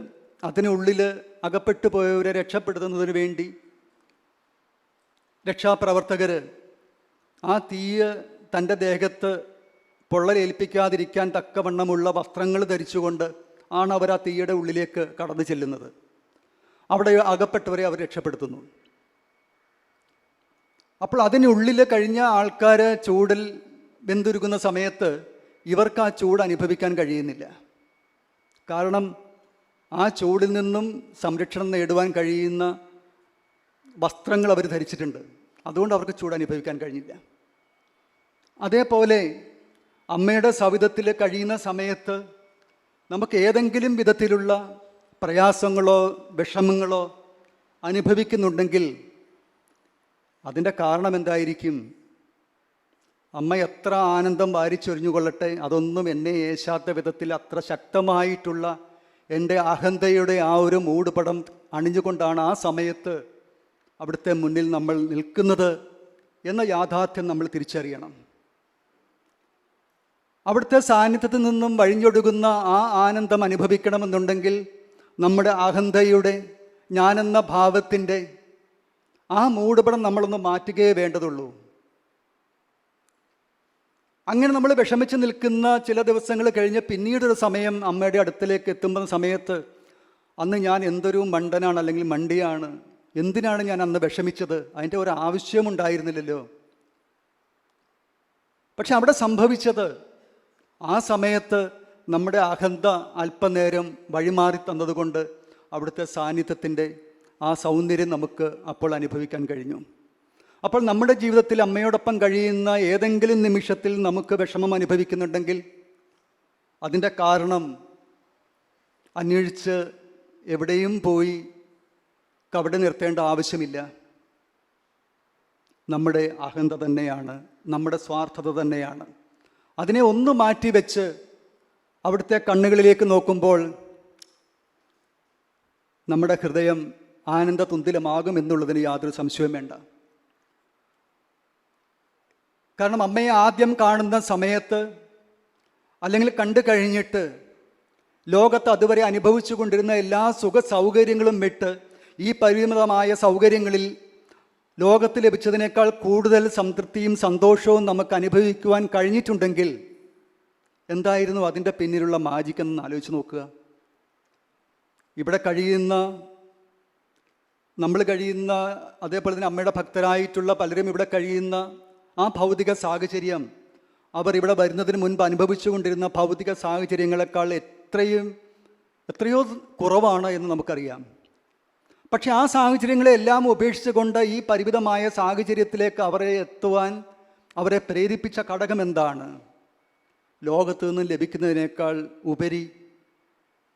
അതിനുള്ളിൽ അകപ്പെട്ടു പോയവരെ രക്ഷപ്പെടുത്തുന്നതിന് വേണ്ടി രക്ഷാപ്രവർത്തകർ ആ തീയ് തൻ്റെ ദേഹത്ത് പൊള്ളലേൽപ്പിക്കാതിരിക്കാൻ തക്കവണ്ണമുള്ള വസ്ത്രങ്ങൾ ധരിച്ചുകൊണ്ട് ആണ് അവർ ആ തീയുടെ ഉള്ളിലേക്ക് കടന്നു ചെല്ലുന്നത്. അവിടെ അകപ്പെട്ടവരെ അവർ രക്ഷപ്പെടുത്തുന്നു. അപ്പോൾ അതിനുള്ളിൽ കഴിഞ്ഞ ആൾക്കാർ ചൂടിൽ വെന്തുരുക്കുന്ന സമയത്ത് ഇവർക്ക് ആ ചൂട് അനുഭവിക്കാൻ കഴിയുന്നില്ല. കാരണം ആ ചൂടിൽ നിന്നും സംരക്ഷണം നേടുവാൻ കഴിയുന്ന വസ്ത്രങ്ങൾ അവർ ധരിച്ചിട്ടുണ്ട്. അതുകൊണ്ട് അവർക്ക് ചൂട് അനുഭവിക്കാൻ കഴിഞ്ഞില്ല. അതേപോലെ അമ്മയുടെ സവിധത്തിൽ കഴിയുന്ന സമയത്ത് നമുക്ക് ഏതെങ്കിലും വിധത്തിലുള്ള പ്രയാസങ്ങളോ വിഷമങ്ങളോ അനുഭവിക്കുന്നുണ്ടെങ്കിൽ അതിൻ്റെ കാരണം എന്തായിരിക്കും? അമ്മ എത്ര ആനന്ദം വാരിച്ചൊരിഞ്ഞുകൊള്ളട്ടെ, അതൊന്നും എന്നെ ഏശാത്ത വിധത്തിൽ അത്ര ശക്തമായിട്ടുള്ള എൻ്റെ അഹന്തയുടെ ആ ഒരു മൂടുപടം അണിഞ്ഞുകൊണ്ടാണ് ആ സമയത്ത് അവിടുത്തെ മുന്നിൽ നമ്മൾ നിൽക്കുന്നത് എന്ന യാഥാർത്ഥ്യം നമ്മൾ തിരിച്ചറിയണം. അവിടുത്തെ സാന്നിധ്യത്തിൽ നിന്നും വഴിഞ്ഞൊടുകുന്ന ആ ആനന്ദം അനുഭവിക്കണമെന്നുണ്ടെങ്കിൽ നമ്മുടെ അഹന്തയുടെ ഞാനെന്ന ഭാവത്തിൻ്റെ ആ മൂടുപടം നമ്മളൊന്ന് മാറ്റുകയേ വേണ്ടതുള്ളൂ. അങ്ങനെ നമ്മൾ വിഷമിച്ച് നിൽക്കുന്ന ചില ദിവസങ്ങൾ കഴിഞ്ഞ് പിന്നീടൊരു സമയം അമ്മയുടെ അടുത്തിലേക്ക് എത്തുന്ന സമയത്ത് അന്ന് ഞാൻ എന്തൊരു മണ്ടനാണ് അല്ലെങ്കിൽ മണ്ടിയാണ്, എന്തിനാണ് ഞാൻ അന്ന് വിഷമിച്ചത്, അതിൻ്റെ ഒരു ആവശ്യമുണ്ടായിരുന്നില്ലല്ലോ. പക്ഷെ അവിടെ സംഭവിച്ചത് ആ സമയത്ത് നമ്മുടെ അഹന്ത അല്പനേരം വഴിമാറി തന്നതുകൊണ്ട് അവിടുത്തെ സാന്നിധ്യത്തിൻ്റെ ആ സൗന്ദര്യം നമുക്ക് അപ്പോൾ അനുഭവിക്കാൻ കഴിഞ്ഞു. അപ്പോൾ നമ്മുടെ ജീവിതത്തിൽ അമ്മയോടൊപ്പം കഴിയുന്ന ഏതെങ്കിലും നിമിഷത്തിൽ നമുക്ക് വിഷമം അനുഭവിക്കുന്നുണ്ടെങ്കിൽ അതിൻ്റെ കാരണം അന്വേഷിച്ച് എവിടെയും പോയി കവടി നിർത്തേണ്ട ആവശ്യമില്ല. നമ്മുടെ അഹന്ത തന്നെയാണ്, നമ്മുടെ സ്വാർത്ഥത തന്നെയാണ്. അതിനെ ഒന്ന് മാറ്റിവെച്ച് അവിടുത്തെ കണ്ണുകളിലേക്ക് നോക്കുമ്പോൾ നമ്മുടെ ഹൃദയം ആനന്ദ തുന്തിലമാകും എന്നുള്ളതിന് യാതൊരു സംശയവും വേണ്ട. കാരണം അമ്മയെ ആദ്യം കാണുന്ന സമയത്ത് അല്ലെങ്കിൽ കണ്ടു കഴിഞ്ഞിട്ട് ലോകത്ത് അതുവരെ അനുഭവിച്ചു കൊണ്ടിരുന്ന എല്ലാ സുഖ സൗകര്യങ്ങളും വിട്ട് ഈ പരിമിതമായ സൗകര്യങ്ങളിൽ ലോകത്ത് ലഭിച്ചതിനേക്കാൾ കൂടുതൽ സംതൃപ്തിയും സന്തോഷവും നമുക്ക് അനുഭവിക്കുവാൻ കഴിഞ്ഞിട്ടുണ്ടെങ്കിൽ എന്തായിരുന്നു അതിൻ്റെ പിന്നിലുള്ള മാജിക് എന്ന് ആലോചിച്ച് നോക്കുക. ഇവിടെ കഴിയുന്ന നമ്മൾ കഴിയുന്ന അതേപോലെ തന്നെ അമ്മയുടെ ഭക്തരായിട്ടുള്ള പലരും ഇവിടെ കഴിയുന്ന ആ ഭൗതിക സാഹചര്യം അവർ ഇവിടെ വരുന്നതിന് മുൻപ് അനുഭവിച്ചു കൊണ്ടിരുന്ന ഭൗതിക സാഹചര്യങ്ങളെക്കാൾ എത്രയോ കുറവാണ് എന്ന് നമുക്കറിയാം. പക്ഷെ ആ സാഹചര്യങ്ങളെല്ലാം ഉപേക്ഷിച്ചുകൊണ്ട് ഈ പരിമിതമായ സാഹചര്യത്തിലേക്ക് അവരെ എത്തുവാൻ അവരെ പ്രേരിപ്പിച്ച ഘടകം എന്താണ്? ലോകത്തു നിന്നും ലഭിക്കുന്നതിനേക്കാൾ ഉപരി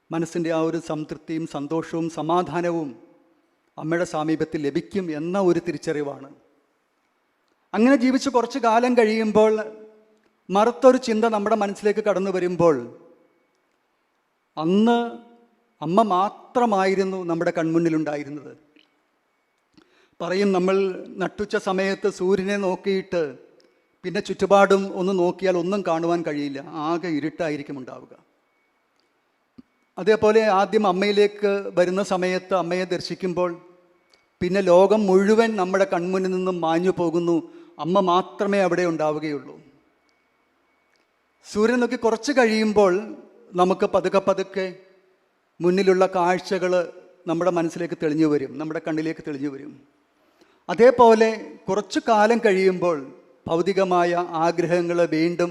മനസ്സിൻ്റെ ആ ഒരു സംതൃപ്തിയും സന്തോഷവും സമാധാനവും അമ്മയുടെ സാമീപ്യത്തിൽ ലഭിക്കും എന്ന ഒരു തിരിച്ചറിവാണ്. അങ്ങനെ ജീവിച്ച് കുറച്ച് കാലം കഴിയുമ്പോൾ മറുത്തൊരു ചിന്ത നമ്മുടെ മനസ്സിലേക്ക് കടന്നു വരുമ്പോൾ അന്ന് അമ്മ മാത്രമായിരുന്നു നമ്മുടെ കൺമുന്നിലുണ്ടായിരുന്നത്. പറയും, നമ്മൾ നട്ടുച്ച സമയത്ത് സൂര്യനെ നോക്കിയിട്ട് പിന്നെ ചുറ്റുപാടും ഒന്ന് നോക്കിയാൽ ഒന്നും കാണുവാൻ കഴിയില്ല, ആകെ ഇരുട്ടായിരിക്കും ഉണ്ടാവുക. അതേപോലെ ആദ്യം അമ്മയിലേക്ക് വരുന്ന സമയത്ത് അമ്മയെ ദർശിക്കുമ്പോൾ പിന്നെ ലോകം മുഴുവൻ നമ്മുടെ കൺമുന്നിൽ നിന്നും മാഞ്ഞു പോകുന്നു, അമ്മ മാത്രമേ അവിടെ ഉണ്ടാവുകയുള്ളൂ. സൂര്യൻ നോക്കി കുറച്ച് കഴിയുമ്പോൾ നമുക്ക് പതുക്കെ പതുക്കെ മുന്നിലുള്ള കാഴ്ചകൾ നമ്മുടെ മനസ്സിലേക്ക് തെളിഞ്ഞു വരും, നമ്മുടെ കണ്ണിലേക്ക് തെളിഞ്ഞു വരും. അതേപോലെ കുറച്ചു കാലം കഴിയുമ്പോൾ ഭൗതികമായ ആഗ്രഹങ്ങൾ വീണ്ടും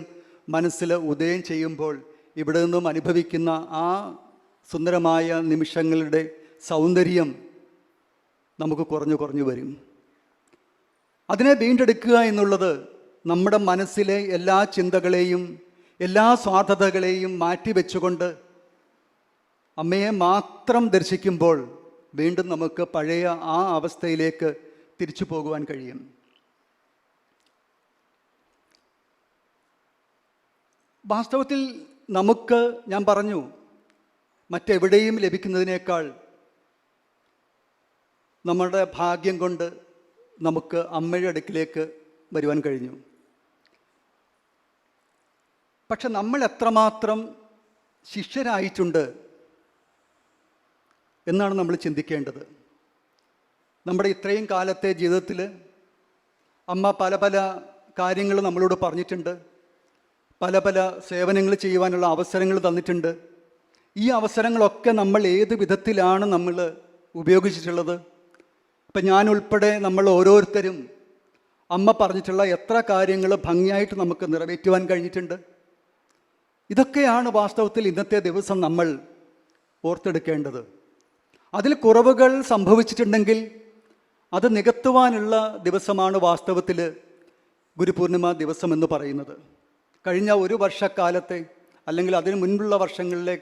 മനസ്സിൽ ഉദയം ചെയ്യുമ്പോൾ ഇവിടെ നിന്നും അനുഭവിക്കുന്ന ആ സുന്ദരമായ നിമിഷങ്ങളുടെ സൗന്ദര്യം നമുക്ക് കുറഞ്ഞു കുറഞ്ഞു വരും. അതിനെ വീണ്ടെടുക്കുക എന്നുള്ളത് നമ്മുടെ മനസ്സിലെ എല്ലാ ചിന്തകളെയും എല്ലാ സ്വാർത്ഥതകളെയും മാറ്റിവെച്ചുകൊണ്ട് അമ്മയെ മാത്രം ദർശിക്കുമ്പോൾ വീണ്ടും നമുക്ക് പഴയ ആ അവസ്ഥയിലേക്ക് തിരിച്ചു പോകുവാൻ കഴിയും. വാസ്തവത്തിൽ നമുക്ക്, ഞാൻ പറഞ്ഞു, മറ്റെവിടെയും ലഭിക്കുന്നതിനേക്കാൾ നമ്മുടെ ഭാഗ്യം കൊണ്ട് നമുക്ക് അമ്മയുടെ അടുക്കിലേക്ക് വരുവാൻ കഴിഞ്ഞു. പക്ഷെ നമ്മൾ എത്രമാത്രം ശിഷ്യരായിട്ടുണ്ട് എന്നാണ് നമ്മൾ ചിന്തിക്കേണ്ടത്. നമ്മുടെ ഇത്രയും കാലത്തെ ജീവിതത്തിൽ അമ്മ പല പല കാര്യങ്ങൾ നമ്മളോട് പറഞ്ഞിട്ടുണ്ട്, പല പല സേവനങ്ങൾ ചെയ്യുവാനുള്ള അവസരങ്ങൾ തന്നിട്ടുണ്ട്. ഈ അവസരങ്ങളൊക്കെ നമ്മൾ ഏത് വിധത്തിലാണ് നമ്മൾ ഉപയോഗിച്ചിട്ടുള്ളത്? ഇപ്പം ഞാൻ ഉൾപ്പെടെ നമ്മൾ ഓരോരുത്തരും അമ്മ പറഞ്ഞിട്ടുള്ള എത്ര കാര്യങ്ങൾ ഭംഗിയായിട്ട് നമുക്ക് നിറവേറ്റുവാൻ കഴിഞ്ഞിട്ടുണ്ട്? ഇതൊക്കെയാണ് വാസ്തവത്തിൽ ഇന്നത്തെ ദിവസം നമ്മൾ ഓർത്തെടുക്കേണ്ടത്. അതിൽ കുറവുകൾ സംഭവിച്ചിട്ടുണ്ടെങ്കിൽ അത് നികത്തുവാനുള്ള ദിവസമാണ് വാസ്തവത്തിൽ ഗുരുപൂർണിമ ദിവസം എന്ന് പറയുന്നത്. കഴിഞ്ഞ ഒരു വർഷക്കാലത്തെ അല്ലെങ്കിൽ അതിനു മുൻപുള്ള വർഷങ്ങളിലെ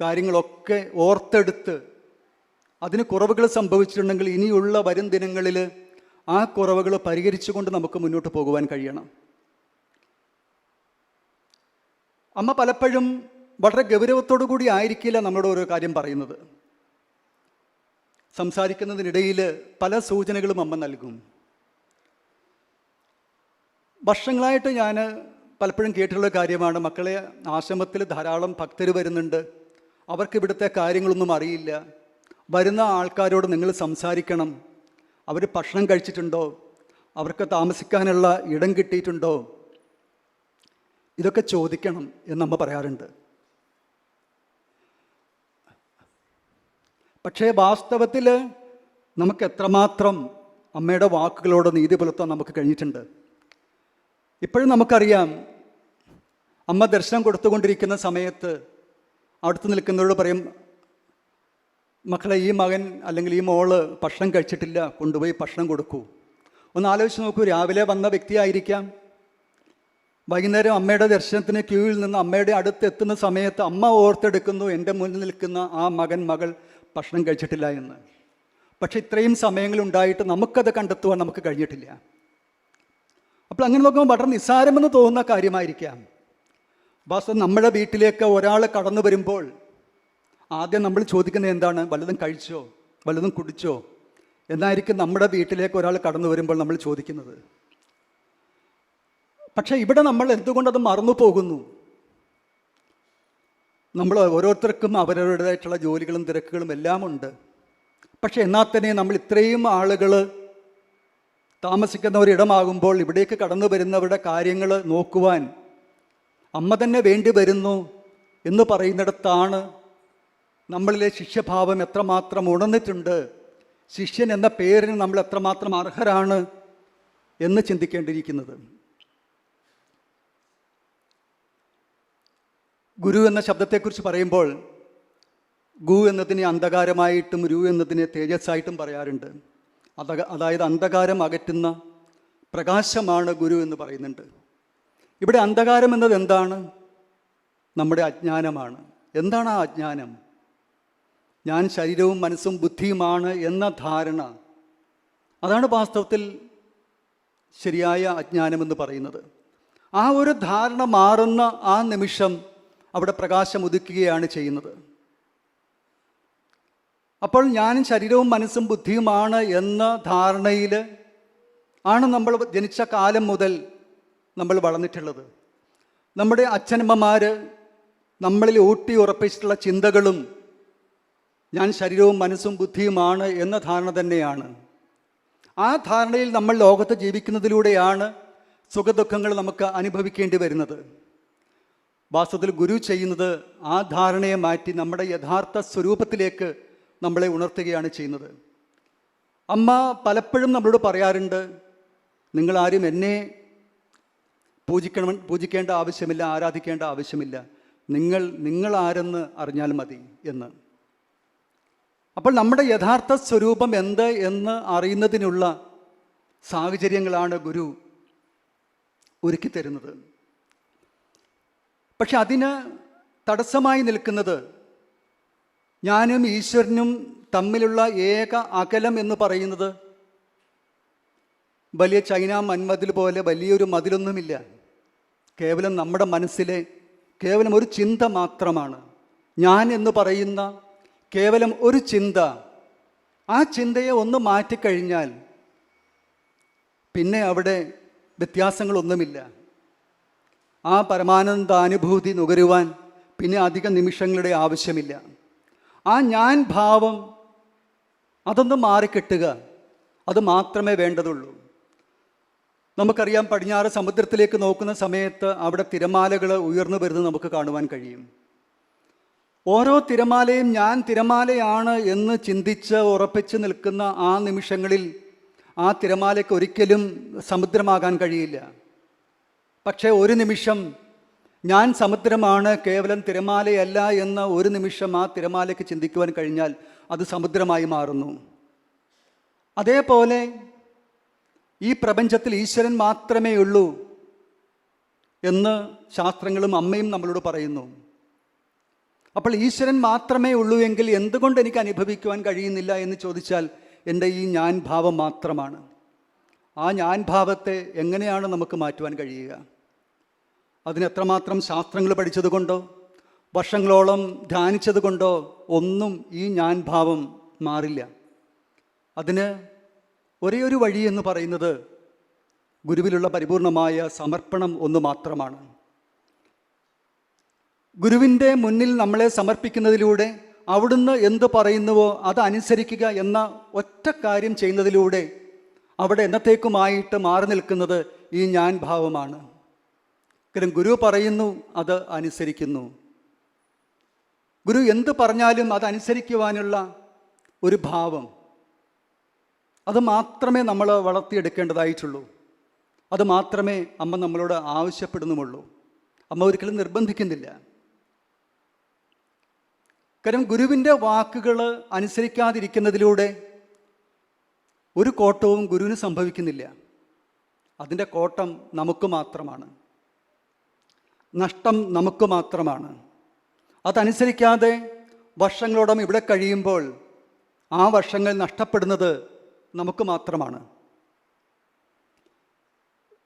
കാര്യങ്ങളൊക്കെ ഓർത്തെടുത്ത് അതിന് കുറവുകൾ സംഭവിച്ചിട്ടുണ്ടെങ്കിൽ ഇനിയുള്ള വരും ദിനങ്ങളിൽ ആ കുറവുകൾ പരിഹരിച്ചുകൊണ്ട് നമുക്ക് മുന്നോട്ട് പോകുവാൻ കഴിയണം. അമ്മ പലപ്പോഴും വളരെ ഗൗരവത്തോടു കൂടി ആയിരിക്കില്ല നമ്മളോട് ഓരോ കാര്യം പറയുന്നത്. സംസാരിക്കുന്നതിനിടയിൽ പല സൂചനകളും അമ്മ നൽകും. വർഷങ്ങളായിട്ട് ഞാൻ പലപ്പോഴും കേട്ടിട്ടുള്ള കാര്യമാണ്, മക്കളെ, ആശ്രമത്തിൽ ധാരാളം ഭക്തർ വരുന്നുണ്ട്, അവർക്ക് ഇവിടുത്തെ കാര്യങ്ങളൊന്നും അറിയില്ല, വരുന്ന ആൾക്കാരോട് നിങ്ങൾ സംസാരിക്കണം, അവർ ഭക്ഷണം കഴിച്ചിട്ടുണ്ടോ, അവർക്ക് താമസിക്കാനുള്ള ഇടം കിട്ടിയിട്ടുണ്ടോ, ഇതൊക്കെ ചോദിക്കണം എന്നമ്മ പറയാറുണ്ട്. പക്ഷേ വാസ്തവത്തിൽ നമുക്ക് എത്രമാത്രം അമ്മയുടെ വാക്കുകളോട് നീതി പുലർത്താൻ നമുക്ക് കഴിഞ്ഞിട്ടുണ്ട്? ഇപ്പോഴും നമുക്കറിയാം, അമ്മ ദർശനം കൊടുത്തുകൊണ്ടിരിക്കുന്ന സമയത്ത് അടുത്ത് നിൽക്കുന്നവരോട് പറയും, മക്കളെ, ഈ മകൻ അല്ലെങ്കിൽ ഈ മോള് ഭക്ഷണം കഴിച്ചിട്ടില്ല, കൊണ്ടുപോയി ഭക്ഷണം കൊടുക്കൂ. ഒന്ന് ആലോചിച്ച് നോക്കൂ, രാവിലെ വന്ന വ്യക്തിയായിരിക്കാം, വൈകുന്നേരം അമ്മയുടെ ദർശനത്തിന് ക്യൂവിൽ നിന്ന് അമ്മയുടെ അടുത്ത് എത്തുന്ന സമയത്ത് അമ്മ ഓർത്തെടുക്കുന്നു, എൻ്റെ മുന്നിൽ നിൽക്കുന്ന ആ മകൻ മകൾ ഭക്ഷണം കഴിച്ചിട്ടില്ല എന്ന്. പക്ഷെ ഇത്രയും സമയങ്ങളുണ്ടായിട്ട് നമുക്കത് കണ്ടെത്തുവാൻ നമുക്ക് കഴിഞ്ഞിട്ടില്ല. അപ്പോൾ അങ്ങനെ നോക്കുമ്പോൾ വളരെ നിസ്സാരമെന്ന് തോന്നുന്ന കാര്യമായിരിക്കാം. വാസ്തവം നമ്മുടെ വീട്ടിലേക്ക് ഒരാൾ കടന്നു വരുമ്പോൾ ആദ്യം നമ്മൾ ചോദിക്കുന്നത് എന്താണ്? വല്ലതും കഴിച്ചോ, വല്ലതും കുടിച്ചോ എന്നായിരിക്കും നമ്മുടെ വീട്ടിലേക്ക് ഒരാൾ കടന്നു വരുമ്പോൾ നമ്മൾ ചോദിക്കുന്നത്. പക്ഷേ ഇവിടെ നമ്മൾ എന്തുകൊണ്ടത് മറന്നു പോകുന്നു? നമ്മൾ ഓരോരുത്തർക്കും അവരവരുടേതായിട്ടുള്ള ജോലികളും തിരക്കുകളും എല്ലാം ഉണ്ട്. പക്ഷെ എന്നാൽ തന്നെ നമ്മൾ ഇത്രയും ആളുകൾ താമസിക്കുന്ന ഒരിടമാകുമ്പോൾ ഇവിടേക്ക് കടന്നു വരുന്നവരുടെ കാര്യങ്ങൾ നോക്കുവാൻ അമ്മ തന്നെ വേണ്ടി വരുന്നു എന്ന് പറയുന്നിടത്താണ് നമ്മളിലെ ശിഷ്യഭാവം എത്രമാത്രം ഉണർന്നിട്ടുണ്ട്, ശിഷ്യൻ എന്ന പേരിന് നമ്മൾ എത്രമാത്രം അർഹരാണ് എന്ന് ചിന്തിക്കേണ്ടിയിരിക്കുന്നത്. ഗുരു എന്ന ശബ്ദത്തെക്കുറിച്ച് പറയുമ്പോൾ ഗു എന്നതിനെ അന്ധകാരമായിട്ടും രു എന്നതിനെ തേജസ്സായിട്ടും പറയാറുണ്ട്. അതായത് അന്ധകാരം അകറ്റുന്ന പ്രകാശമാണ് ഗുരു എന്ന് പറയുന്നുണ്ട്. ഇവിടെ അന്ധകാരം എന്നത് എന്താണ്? നമ്മുടെ അജ്ഞാനമാണ്. എന്താണ് ആ അജ്ഞാനം? ഞാൻ ശരീരവും മനസ്സും ബുദ്ധിയുമാണ് എന്ന ധാരണ, അതാണ് വാസ്തവത്തിൽ ശരിയായ അജ്ഞാനമെന്ന് പറയുന്നത്. ആ ഒരു ധാരണ മാറുന്ന ആ നിമിഷം അവിടെ പ്രകാശം ഉദിക്കുകയാണ് ചെയ്യുന്നത്. അപ്പോൾ ഞാൻ ശരീരവും മനസ്സും ബുദ്ധിയുമാണ് എന്ന ധാരണയിൽ ആണ് നമ്മൾ ജനിച്ച കാലം മുതൽ നമ്മൾ വളർന്നിട്ടുള്ളത്. നമ്മുടെ അച്ഛനമ്മമാർ നമ്മളിൽ ഊട്ടി ഉറപ്പിച്ചിട്ടുള്ള ചിന്തകളും ഞാൻ ശരീരവും മനസ്സും ബുദ്ധിയുമാണ് എന്ന ധാരണ തന്നെയാണ്. ആ ധാരണയിൽ നമ്മൾ ലോകത്ത് ജീവിക്കുന്നതിലൂടെയാണ് സുഖദുഃഖങ്ങൾ നമുക്ക് അനുഭവിക്കേണ്ടി വരുന്നത്. വാസ്തവത്തിൽ ഗുരു ചെയ്യുന്നത് ആ ധാരണയെ മാറ്റി നമ്മുടെ യഥാർത്ഥ സ്വരൂപത്തിലേക്ക് നമ്മളെ ഉണർത്തുകയാണ് ചെയ്യുന്നത്. അമ്മ പലപ്പോഴും നമ്മളോട് പറയാറുണ്ട്, നിങ്ങളാരും എന്നെ പൂജിക്കേണ്ട ആവശ്യമില്ല, ആരാധിക്കേണ്ട ആവശ്യമില്ല, നിങ്ങൾ ആരെന്ന് അറിഞ്ഞാൽ മതി എന്ന്. അപ്പോൾ നമ്മുടെ യഥാർത്ഥ സ്വരൂപം എന്ത് എന്ന് അറിയുന്നതിനുള്ള സാഹചര്യങ്ങളാണ് ഗുരു ഒരുക്കി തരുന്നത്. പക്ഷെ അതിന് തടസ്സമായി നിൽക്കുന്നത് ഞാനും ഈശ്വരനും തമ്മിലുള്ള ഏക അകലം എന്ന് പറയുന്നത് വലിയ ചൈന മന്മതിൽ പോലെ വലിയൊരു മതിലൊന്നുമില്ല. കേവലം നമ്മുടെ മനസ്സിലെ കേവലം ഒരു ചിന്ത മാത്രമാണ്. ഞാൻ എന്ന് പറയുന്ന കേവലം ഒരു ചിന്ത. ആ ചിന്തയെ ഒന്ന് മാറ്റിക്കഴിഞ്ഞാൽ പിന്നെ അവിടെ വ്യത്യാസങ്ങളൊന്നുമില്ല. ആ പരമാനന്ദാനുഭൂതി നുകരുവാൻ പിന്നെ അധിക നിമിഷങ്ങളുടെ ആവശ്യമില്ല. ആ ഞാൻ ഭാവം അതൊന്ന് മാറിക്കിട്ടുക, അത് മാത്രമേ വേണ്ടതുള്ളൂ. നമുക്കറിയാം, പടിഞ്ഞാറ് സമുദ്രത്തിലേക്ക് നോക്കുന്ന സമയത്ത് അവിടെ തിരമാലകൾ ഉയർന്നു വരുന്നത് നമുക്ക് കാണുവാൻ കഴിയും. ഓരോ തിരമാലയും ഞാൻ തിരമാലയാണ് എന്ന് ചിന്തിച്ച് ഉറപ്പിച്ച് നിൽക്കുന്ന ആ നിമിഷങ്ങളിൽ ആ തിരമാലയ്ക്ക് ഒരിക്കലും സമുദ്രമാകാൻ കഴിയില്ല. പക്ഷേ ഒരു നിമിഷം ഞാൻ സമുദ്രമാണ്, കേവലം തിരമാലയല്ല എന്ന ഒരു നിമിഷം ആ തിരമാലയ്ക്ക് ചിന്തിക്കുവാൻ കഴിഞ്ഞാൽ അത് സമുദ്രമായി മാറുന്നു. അതേപോലെ ഈ പ്രപഞ്ചത്തിൽ ഈശ്വരൻ മാത്രമേ ഉള്ളൂ എന്ന് ശാസ്ത്രങ്ങളും അമ്മയും നമ്മളോട് പറയുന്നു. അപ്പോൾ ഈശ്വരൻ മാത്രമേ ഉള്ളൂ എങ്കിൽ എന്തുകൊണ്ട് എനിക്ക് അനുഭവിക്കുവാൻ കഴിയുന്നില്ല എന്ന് ചോദിച്ചാൽ എൻ്റെ ഈ ഞാൻ ഭാവം മാത്രമാണ്. ആ ഞാൻ ഭാവത്തെ എങ്ങനെയാണ് നമുക്ക് മാറ്റുവാൻ കഴിയുക? അതിന് എത്രമാത്രം ശാസ്ത്രങ്ങൾ പഠിച്ചതുകൊണ്ടോ വർഷങ്ങളോളം ധ്യാനിച്ചതുകൊണ്ടോ ഒന്നും ഈ ഞാൻ ഭാവം മാറില്ല. അതിന് ഒരേ ഒരു വഴി എന്ന് പറയുന്നത് ഗുരുവിലുള്ള പരിപൂർണമായ സമർപ്പണം ഒന്ന് മാത്രമാണ്. ഗുരുവിൻ്റെ മുന്നിൽ നമ്മളെ സമർപ്പിക്കുന്നതിലൂടെ അവിടുന്ന് എന്ത് പറയുന്നുവോ അത് അനുസരിക്കുക എന്ന ഒറ്റ കാര്യം ചെയ്യുന്നതിലൂടെ അവിടെ എന്നത്തേക്കുമായിട്ട് മാറി നിൽക്കുന്നത് ഈ ഞാൻ ഭാവമാണ്. കാരണം ഗുരു പറയുന്നു, അത് അനുസരിക്കുന്നു. ഗുരു എന്ത് പറഞ്ഞാലും അത് അനുസരിക്കുവാനുള്ള ഒരു ഭാവം, അത് മാത്രമേ നമ്മൾ വളർത്തിയെടുക്കേണ്ടതായിട്ടുള്ളൂ. അത് മാത്രമേ അമ്മ നമ്മളോട് ആവശ്യപ്പെടുന്നുമുള്ളൂ. അമ്മ ഒരിക്കലും നിർബന്ധിക്കുന്നില്ല. കാരണം ഗുരുവിൻ്റെ വാക്കുകൾ അനുസരിക്കാതിരിക്കുന്നതിലൂടെ ഒരു കോട്ടവും ഗുരുവിന് സംഭവിക്കുന്നില്ല. അതിൻ്റെ കോട്ടം നമുക്ക് മാത്രമാണ്, നഷ്ടം നമുക്ക് മാത്രമാണ്. അതനുസരിക്കാതെ വർഷങ്ങളോളം ഇവിടെ കഴിയുമ്പോൾ ആ വർഷങ്ങൾ നഷ്ടപ്പെടുന്നത് നമുക്ക് മാത്രമാണ്.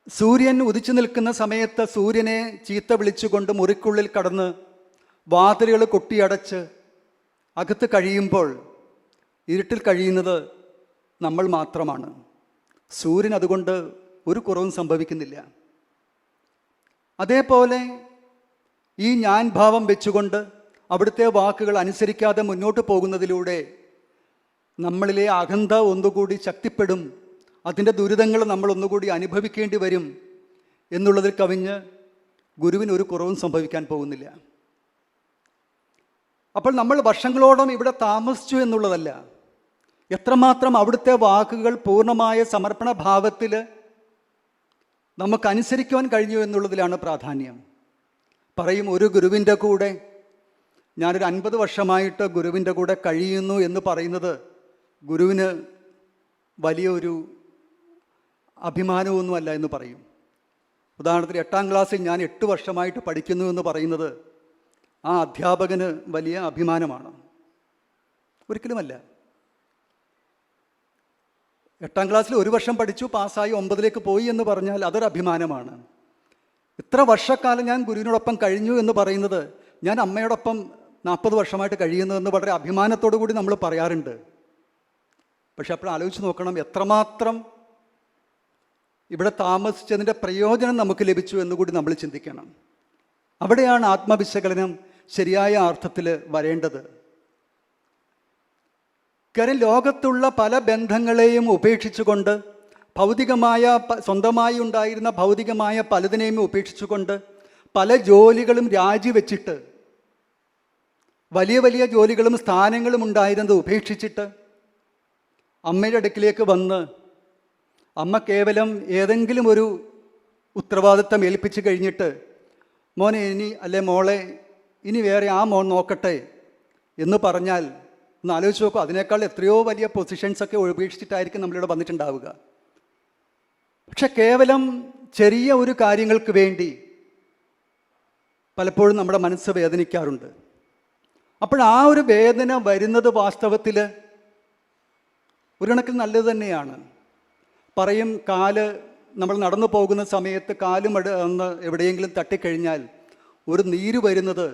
സൂര്യൻ ഉദിച്ചു നിൽക്കുന്ന സമയത്ത് സൂര്യനെ ചീത്ത വിളിച്ചുകൊണ്ട് മുറിക്കുള്ളിൽ കടന്ന് വാതിലുകൾ കൊട്ടിയടച്ച് അകത്ത് കഴിയുമ്പോൾ ഇരുട്ടിൽ കഴിയുന്നത് നമ്മൾ മാത്രമാണ്. സൂര്യൻ അതുകൊണ്ട് ഒരു കുറവും സംഭവിക്കുന്നില്ല. അതേപോലെ ഈ ഞാൻ ഭാവം വെച്ചുകൊണ്ട് അവിടുത്തെ വാക്കുകൾ അനുസരിക്കാതെ മുന്നോട്ട് പോകുന്നതിലൂടെ നമ്മളിലെ അഹന്ത ഒന്നുകൂടി ശക്തിപ്പെടും. അതിൻ്റെ ദുരിതങ്ങൾ നമ്മൾ ഒന്നുകൂടി അനുഭവിക്കേണ്ടി വരും എന്നുള്ളതിൽ കവിഞ്ഞ് ഗുരുവിന് ഒരു കുറവും സംഭവിക്കാൻ പോകുന്നില്ല. അപ്പോൾ നമ്മൾ വർഷങ്ങളോളം ഇവിടെ താമസിച്ചു എന്നുള്ളതല്ല, എത്രമാത്രം അവിടുത്തെ വാക്കുകൾ പൂർണ്ണമായ സമർപ്പണ ഭാവത്തിൽ നമുക്കനുസരിക്കുവാൻ കഴിഞ്ഞു എന്നുള്ളതിലാണ് പ്രാധാന്യം. പറയും, ഒരു ഗുരുവിൻ്റെ കൂടെ ഞാനൊരു 50 വർഷമായിട്ട് ഗുരുവിൻ്റെ കൂടെ കഴിയുന്നു എന്ന് പറയുന്നത് ഗുരുവിന് വലിയൊരു അഭിമാനമൊന്നുമല്ല എന്ന് പറയും. ഉദാഹരണത്തിന് 8ാം ക്ലാസ്സിൽ ഞാൻ 8 വർഷമായിട്ട് പഠിക്കുന്നു എന്ന് പറയുന്നത് ആ അധ്യാപകന് വലിയ അഭിമാനമാണ്. ഒരിക്കലുമല്ല. 8ാം ക്ലാസ്സിൽ 1 വർഷം പഠിച്ചു, പാസ്സായി 9ലേക്ക് പോയി എന്ന് പറഞ്ഞാൽ അതൊരു അഭിമാനമാണ്. ഇത്ര വർഷക്കാലം ഞാൻ ഗുരുവിനോടൊപ്പം കഴിഞ്ഞു എന്ന് പറയുന്നത് ഞാൻ അമ്മയോടൊപ്പം 40 വർഷമായിട്ട് കഴിയുന്നു എന്ന് വളരെ അഭിമാനത്തോടു കൂടി നമ്മൾ പറയാറുണ്ട്. പക്ഷെ അപ്പോൾ ആലോചിച്ച് നോക്കണം, എത്രമാത്രം ഇവിടെ താമസിച്ചതിൻ്റെ പ്രയോജനം നമുക്ക് ലഭിച്ചു എന്നുകൂടി നമ്മൾ ചിന്തിക്കണം. അവിടെയാണ് ആത്മവിശകലനം ശരിയായ അർത്ഥത്തിൽ വരേണ്ടത്. കാര്യം ലോകത്തുള്ള പല ബന്ധങ്ങളെയും ഉപേക്ഷിച്ചുകൊണ്ട്, ഭൗതികമായ സ്വന്തമായി ഉണ്ടായിരുന്ന ഭൗതികമായ പലതിനെയും ഉപേക്ഷിച്ചുകൊണ്ട്, പല ജോലികളും രാജിവെച്ചിട്ട്, വലിയ വലിയ ജോലികളും സ്ഥാനങ്ങളും ഉണ്ടായിരുന്നത് ഉപേക്ഷിച്ചിട്ട് അമ്മയുടെ അടുക്കിലേക്ക് വന്ന് അമ്മ കേവലം ഏതെങ്കിലും ഒരു ഉത്തരവാദിത്തം ഏൽപ്പിച്ച് കഴിഞ്ഞിട്ട്, മോനെ ഇനി അല്ലെ മോളെ ഇനി വേറെ ആ മോൻ നോക്കട്ടെ എന്ന് പറഞ്ഞാൽ ഒന്ന് ആലോചിച്ച് നോക്കൂ, അതിനേക്കാൾ എത്രയോ വലിയ പൊസിഷൻസൊക്കെ ഉപേക്ഷിച്ചിട്ടായിരിക്കും നമ്മളിവിടെ വന്നിട്ടുണ്ടാവുക. പക്ഷെ കേവലം ചെറിയ ഒരു കാര്യങ്ങൾക്ക് വേണ്ടി പലപ്പോഴും നമ്മുടെ മനസ്സ് വേദനിക്കാറുണ്ട്. അപ്പോൾ ആ ഒരു വേദന വരുന്നത് വാസ്തവത്തിൽ ഒരു കണക്കിൽ നല്ലത് തന്നെയാണ്. പറയും, കാല് നമ്മൾ നടന്നു പോകുന്ന സമയത്ത് കാലും ഒന്ന് എവിടെയെങ്കിലും തട്ടിക്കഴിഞ്ഞാൽ ഒരു നീര് വരുന്നത്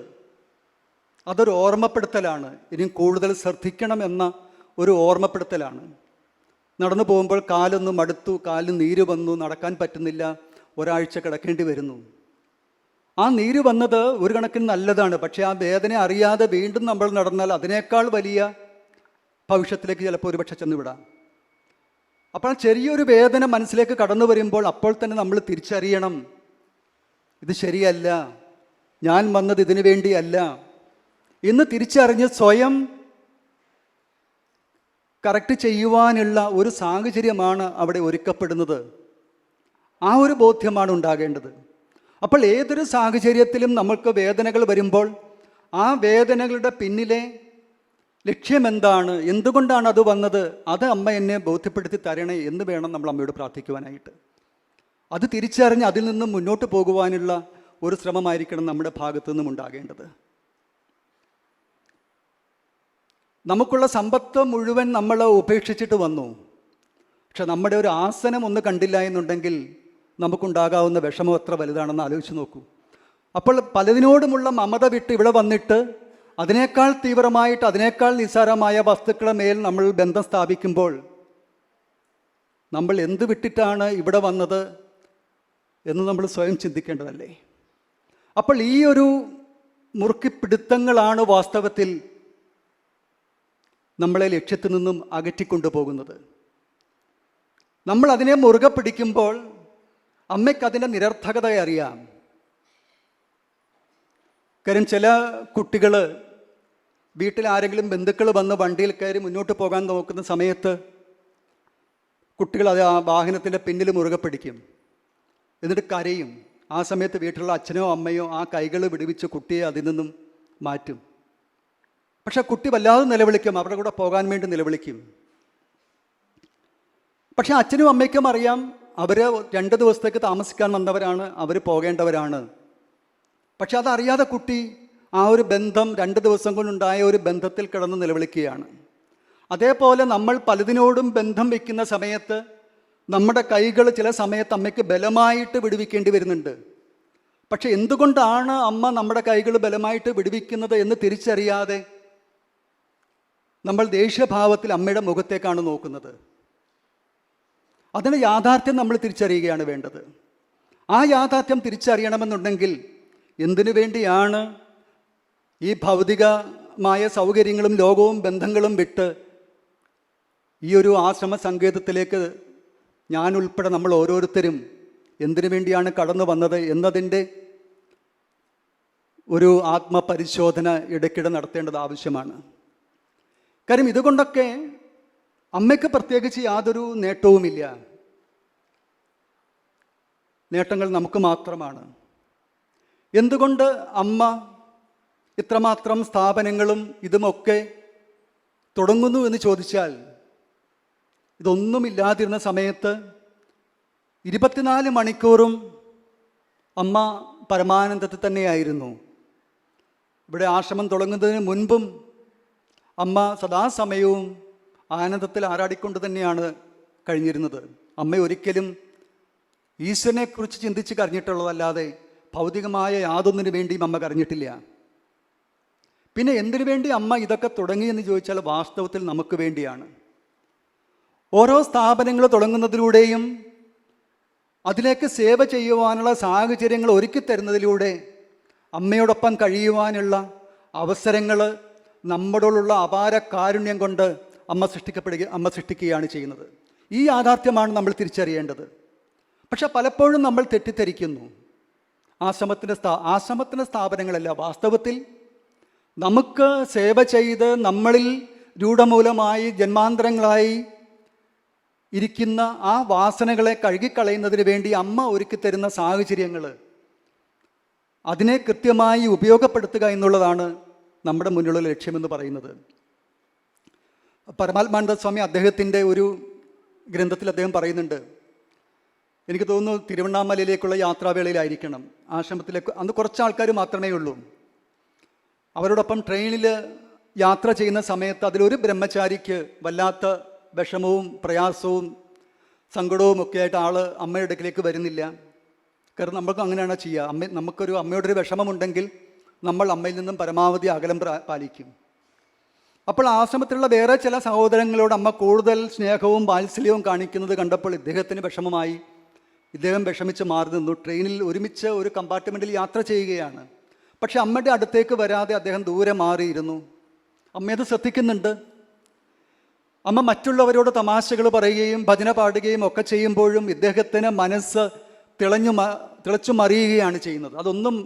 അതൊരു ഓർമ്മപ്പെടുത്തലാണ്, ഇനിയും കൂടുതൽ ശ്രദ്ധിക്കണം എന്ന ഒരു ഓർമ്മപ്പെടുത്തലാണ്. നടന്നു പോകുമ്പോൾ കാലൊന്ന് മടുത്തു, കാലിന് നീര് വന്നു, നടക്കാൻ പറ്റുന്നില്ല, ഒരാഴ്ച കിടക്കേണ്ടി വരുന്നു. ആ നീര് വന്നത് ഒരു കണക്കിന് നല്ലതാണ്. പക്ഷേ ആ വേദന അറിയാതെ വീണ്ടും നമ്മൾ നടന്നാൽ അതിനേക്കാൾ വലിയ ഭവിഷ്യത്തിലേക്ക് ചിലപ്പോൾ ഒരുപക്ഷെ ചെന്നുവിടാം. അപ്പോൾ ചെറിയൊരു വേദന മനസ്സിലേക്ക് കടന്നു വരുമ്പോൾ അപ്പോൾ തന്നെ നമ്മൾ തിരിച്ചറിയണം, ഇത് ശരിയല്ല, ഞാൻ വന്നത് ഇതിനു വേണ്ടിയല്ല എന്ന് തിരിച്ചറിഞ്ഞ് സ്വയം കറക്റ്റ് ചെയ്യുവാനുള്ള ഒരു സാഹചര്യമാണ് അവിടെ ഒരുക്കപ്പെടുന്നത്. ആ ഒരു ബോധ്യമാണ് ഉണ്ടാകേണ്ടത്. അപ്പോൾ ഏതൊരു സാഹചര്യത്തിലും നമുക്ക് വേദനകൾ വരുമ്പോൾ ആ വേദനകളുടെ പിന്നിലെ ലക്ഷ്യമെന്താണ്, എന്തുകൊണ്ടാണ് അത് വന്നത്, അത് അമ്മ എന്നെ ബോധ്യപ്പെടുത്തി തരണേ എന്ന് വേണം നമ്മൾ അമ്മയോട് പ്രാർത്ഥിക്കുവാനായിട്ട്. അത് തിരിച്ചറിഞ്ഞ് അതിൽ നിന്നും മുന്നോട്ട് പോകുവാനുള്ള ഒരു ശ്രമമായിരിക്കണം നമ്മുടെ ഭാഗത്തു നിന്നും ഉണ്ടാകേണ്ടത്. നമുക്കുള്ള സമ്പത്ത് മുഴുവൻ നമ്മൾ ഉപേക്ഷിച്ചിട്ട് വന്നു. പക്ഷെ നമ്മുടെ ഒരു ആസനം ഒന്ന് കണ്ടില്ല എന്നുണ്ടെങ്കിൽ നമുക്കുണ്ടാകാവുന്ന വിഷമം എത്ര വലുതാണെന്ന് ആലോചിച്ച് നോക്കൂ. അപ്പോൾ പലതിനോടുമുള്ള മമത വിട്ട് ഇവിടെ വന്നിട്ട് അതിനേക്കാൾ തീവ്രമായിട്ട്, അതിനേക്കാൾ നിസ്സാരമായ വസ്തുക്കളെ മേൽ നമ്മൾ ബന്ധം സ്ഥാപിക്കുമ്പോൾ നമ്മൾ എന്ത് വിട്ടിട്ടാണ് ഇവിടെ വന്നത് എന്ന് നമ്മൾ സ്വയം ചിന്തിക്കേണ്ടതല്ലേ. അപ്പോൾ ഈ ഒരു മുറുക്കിപ്പിടുത്തങ്ങളാണ് വാസ്തവത്തിൽ നമ്മളെ ലക്ഷ്യത്തിൽ നിന്നും അകറ്റിക്കൊണ്ടു പോകുന്നത്. നമ്മൾ അതിനെ മുറുകെ പിടിക്കുമ്പോൾ അമ്മയ്ക്ക് അതിൻ്റെ നിരർത്ഥകത അറിയാം. കാര്യം ചില കുട്ടികൾ വീട്ടിൽ ആരെങ്കിലും ബന്ധുക്കൾ വന്ന് വണ്ടിയിൽ കയറി മുന്നോട്ട് പോകാൻ നോക്കുന്ന സമയത്ത് കുട്ടികൾ അത് ആ വാഹനത്തിൻ്റെ പിന്നിൽ മുറുകെ പിടിക്കും, എന്നിട്ട് കരയും. ആ സമയത്ത് വീട്ടിലുള്ള അച്ഛനോ അമ്മയോ ആ കൈകൾ വിടുവിച്ച് കുട്ടിയെ അതിൽ നിന്നും മാറ്റും. പക്ഷെ കുട്ടി വല്ലാതെ നിലവിളിക്കും, അവരുടെ കൂടെ പോകാൻ വേണ്ടി നിലവിളിക്കും. പക്ഷെ അച്ഛനും അമ്മയ്ക്കും അറിയാം, അവർ 2 ദിവസത്തേക്ക് താമസിക്കാൻ വന്നവരാണ്, അവർ പോകേണ്ടവരാണ്. പക്ഷെ അതറിയാതെ കുട്ടി ആ ഒരു ബന്ധം 2 ദിവസം കൊണ്ടുണ്ടായ ഒരു ബന്ധത്തിൽ കിടന്ന് നിലവിളിക്കുകയാണ്. അതേപോലെ നമ്മൾ പലതിനോടും ബന്ധം വയ്ക്കുന്ന സമയത്ത് നമ്മുടെ കൈകൾ ചില സമയത്ത് അമ്മയ്ക്ക് ബലമായിട്ട് വിടുവിക്കേണ്ടി വരുന്നുണ്ട്. പക്ഷെ എന്തുകൊണ്ടാണ് അമ്മ നമ്മുടെ കൈകൾ ബലമായിട്ട് വിടുവിക്കുന്നത് എന്ന് തിരിച്ചറിയാതെ നമ്മൾ ദേഷ്യഭാവത്തിൽ അമ്മയുടെ മുഖത്തേക്കാണ് നോക്കുന്നത്. അതിന് യാഥാർത്ഥ്യം നമ്മൾ തിരിച്ചറിയുകയാണ് വേണ്ടത്. ആ യാഥാർത്ഥ്യം തിരിച്ചറിയണമെന്നുണ്ടെങ്കിൽ എന്തിനു വേണ്ടിയാണ് ഈ ഭൗതികമായ സൗകര്യങ്ങളും ലോകവും ബന്ധങ്ങളും വിട്ട് ഈ ഒരു ആശ്രമ സങ്കേതത്തിലേക്ക് ഞാൻ ഉൾപ്പെടെ നമ്മൾ ഓരോരുത്തരും എന്തിനു വേണ്ടിയാണ് കടന്നു വന്നത് എന്നതിൻ്റെ ഒരു ആത്മപരിശോധന ഇടയ്ക്കിടെ നടത്തേണ്ടത് ആവശ്യമാണ്. കാര്യം ഇതുകൊണ്ടൊക്കെ അമ്മയ്ക്ക് പ്രത്യേകിച്ച് യാതൊരു നേട്ടവുമില്ല. നേട്ടങ്ങൾ നമുക്ക് മാത്രമാണ്. എന്തുകൊണ്ട് അമ്മ ഇത്രമാത്രം സ്ഥാപനങ്ങളും ഇതുമൊക്കെ തുടങ്ങുന്നു എന്ന് ചോദിച്ചാൽ, ഇതൊന്നുമില്ലാതിരുന്ന സമയത്ത് 24 മണിക്കൂറും അമ്മ പരമാനന്ദത്തിൽ തന്നെയായിരുന്നു. ഇവിടെ ആശ്രമം തുടങ്ങുന്നതിന് മുൻപും അമ്മ സദാസമയവും ആനന്ദത്തിൽ ആരാടിക്കൊണ്ട് തന്നെയാണ് കഴിഞ്ഞിരുന്നത്. അമ്മ ഒരിക്കലും ഈശ്വരനെക്കുറിച്ച് ചിന്തിച്ച് കരഞ്ഞിട്ടുള്ളതല്ലാതെ ഭൗതികമായ യാതൊന്നിനു വേണ്ടിയും അമ്മ കരഞ്ഞിട്ടില്ല. പിന്നെ എന്തിനു വേണ്ടി അമ്മ ഇതൊക്കെ തുടങ്ങിയെന്ന് ചോദിച്ചാൽ വാസ്തവത്തിൽ നമുക്ക് വേണ്ടിയാണ്. ഓരോ സ്ഥാപനങ്ങൾ തുടങ്ങുന്നതിലൂടെയും അതിലേക്ക് സേവ ചെയ്യുവാനുള്ള സാഹചര്യങ്ങൾ ഒരുക്കി തരുന്നതിലൂടെ അമ്മയോടൊപ്പം കഴിയുവാനുള്ള അവസരങ്ങൾ നമ്മളോടുള്ള അപാര കാരുണ്യം കൊണ്ട് അമ്മ സൃഷ്ടിക്കുകയാണ് ചെയ്യുന്നത്. ഈ യാഥാർത്ഥ്യമാണ് നമ്മൾ തിരിച്ചറിയേണ്ടത്. പക്ഷെ പലപ്പോഴും നമ്മൾ തെറ്റിദ്ധരിക്കുന്നു. ആശ്രമത്തിൻ്റെ സ്ഥാപനങ്ങളല്ല, വാസ്തവത്തിൽ നമുക്ക് സേവ ചെയ്ത് നമ്മളിൽ രൂഢമൂലമായി ജന്മാന്തരങ്ങളായി ഇരിക്കുന്ന ആ വാസനകളെ കഴുകിക്കളയുന്നതിന് വേണ്ടി അമ്മ ഒരുക്കിത്തരുന്ന സാഹചര്യങ്ങൾ, അതിനെ കൃത്യമായി ഉപയോഗപ്പെടുത്തുക എന്നുള്ളതാണ് നമ്മുടെ മുന്നിലുള്ള ലക്ഷ്യമെന്ന് പറയുന്നത്. പരമാത്മാനന്ദ സ്വാമി അദ്ദേഹത്തിൻ്റെ ഒരു ഗ്രന്ഥത്തിൽ അദ്ദേഹം പറയുന്നുണ്ട്, എനിക്ക് തോന്നുന്നു തിരുവണ്ണാമലയിലേക്കുള്ള യാത്രാവേളയിലായിരിക്കണം, ആശ്രമത്തിലേക്ക് അന്ന് കുറച്ച് ആൾക്കാർ മാത്രമേ ഉള്ളൂ. അവരോടൊപ്പം ട്രെയിനിൽ യാത്ര ചെയ്യുന്ന സമയത്ത് അതിലൊരു ബ്രഹ്മചാരിക്ക് വല്ലാത്ത വിഷമവും പ്രയാസവും സങ്കടവും ഒക്കെ ആയിട്ട് അമ്മയുടെ അടുക്കിലേക്ക് വരുന്നില്ല. കാരണം നമുക്ക് അങ്ങനെയാണ് ചെയ്യുക. നമുക്കൊരു അമ്മയോടൊരു വിഷമമുണ്ടെങ്കിൽ നമ്മൾ അമ്മയിൽ നിന്നും പരമാവധി അകലം പാലിക്കും. അപ്പോൾ ആശ്രമത്തിലുള്ള വേറെ ചില സഹോദരങ്ങളോട് അമ്മ കൂടുതൽ സ്നേഹവും വാത്സല്യവും കാണിക്കുന്നത് കണ്ടപ്പോൾ ഇദ്ദേഹത്തിന് വിഷമമായി. ഇദ്ദേഹം വിഷമിച്ച് മാറി നിന്നു. ട്രെയിനിൽ ഒരുമിച്ച് ഒരു കമ്പാർട്ട്മെൻറ്റിൽ യാത്ര ചെയ്യുകയാണ്. പക്ഷെ അമ്മയുടെ അടുത്തേക്ക് വരാതെ അദ്ദേഹം ദൂരെ മാറിയിരുന്നു. അമ്മയത് ശ്രദ്ധിക്കുന്നുണ്ട്. അമ്മ മറ്റുള്ളവരോട് തമാശകൾ പറയുകയും ഭജന പാടുകയും ഒക്കെ ചെയ്യുമ്പോഴും ഇദ്ദേഹത്തിന് മനസ്സ് തിളച്ചു മറിയുകയാണ് ചെയ്യുന്നത്. അതൊന്നും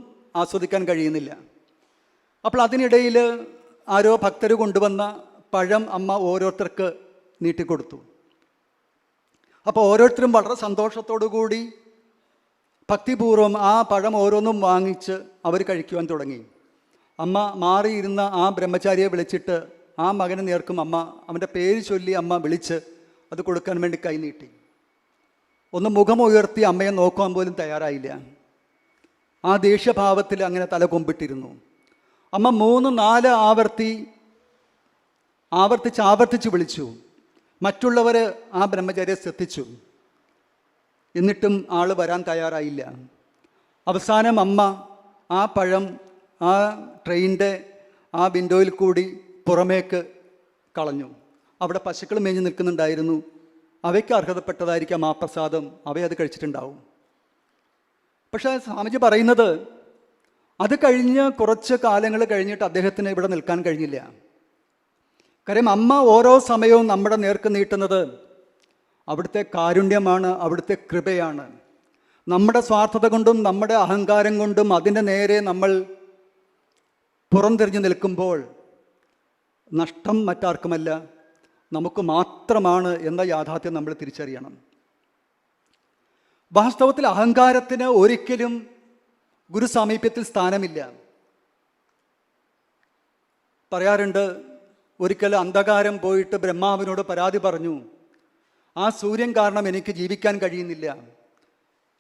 ആസ്വദിക്കാൻ കഴിയുന്നില്ല. അപ്പോൾ അതിനിടയിൽ ആരോ ഭക്തർ കൊണ്ടുവന്ന പഴം അമ്മ ഓരോരുത്തർക്ക് നീട്ടിക്കൊടുത്തു. അപ്പോൾ ഓരോരുത്തരും വളരെ സന്തോഷത്തോടു കൂടി ഭക്തിപൂർവ്വം ആ പഴം ഓരോന്നും വാങ്ങിച്ച് അവർ കഴിക്കുവാൻ തുടങ്ങി. അമ്മ മാറിയിരുന്ന ആ ബ്രഹ്മചാരിയെ വിളിച്ചിട്ട് ആ മകനെ നേർക്കും അമ്മ അവൻ്റെ പേര് ചൊല്ലി അമ്മ വിളിച്ച് അത് കൊടുക്കാൻ വേണ്ടി കൈ നീട്ടി. ഒന്ന് മുഖമുയർത്തി അമ്മയെ നോക്കാൻ പോലും തയ്യാറായില്ല. ആ ദേഷ്യഭാവത്തിൽ അങ്ങനെ തല കൊമ്പിട്ടിരുന്നു. അമ്മ 3-4 ആവർത്തിച്ച് വിളിച്ചു. മറ്റുള്ളവർ ആ ബ്രഹ്മചാരിയെ ശ്രദ്ധിച്ചു. എന്നിട്ടും ആൾ വരാൻ തയ്യാറായില്ല. അവസാനം അമ്മ ആ പഴം ആ ട്രെയിനിൻ്റെ ആ വിൻഡോയിൽ കൂടി പുറമേക്ക് കളഞ്ഞു. അവിടെ പശുക്കൾ മേഞ്ഞ് നിൽക്കുന്നുണ്ടായിരുന്നു. അവയ്ക്ക് അർഹതപ്പെട്ടതായിരിക്കാം ആ പ്രസാദം, അവയത് കഴിച്ചിട്ടുണ്ടാവും. പക്ഷേ സ്വാമിജി പറയുന്നത് അത് കഴിഞ്ഞ് കുറച്ച് കാലങ്ങൾ കഴിഞ്ഞിട്ട് അദ്ദേഹത്തിന് ഇവിടെ നിൽക്കാൻ കഴിഞ്ഞില്ല. കാര്യം അമ്മ ഓരോ സമയവും നമ്മുടെ നേർക്ക് നീട്ടുന്നത് അവിടുത്തെ കാരുണ്യമാണ്, അവിടുത്തെ കൃപയാണ്. നമ്മുടെ സ്വാർത്ഥത കൊണ്ടും നമ്മുടെ അഹങ്കാരം കൊണ്ടും അതിൻ്റെ നേരെ നമ്മൾ പുറംതിരിഞ്ഞു നിൽക്കുമ്പോൾ നഷ്ടം മറ്റാർക്കുമല്ല, നമുക്ക് മാത്രമാണ് എന്ന യാഥാർത്ഥ്യം നമ്മൾ തിരിച്ചറിയണം. വാസ്തവത്തിൽ അഹങ്കാരത്തിന് ഒരിക്കലും ഗുരുസാമീപ്യത്തിൽ സ്ഥാനമില്ല. പറയാറുണ്ട്, ഒരിക്കൽ അന്ധകാരം പോയിട്ട് ബ്രഹ്മാവിനോട് പരാതി പറഞ്ഞു, ആ സൂര്യൻ കാരണം എനിക്ക് ജീവിക്കാൻ കഴിയുന്നില്ല,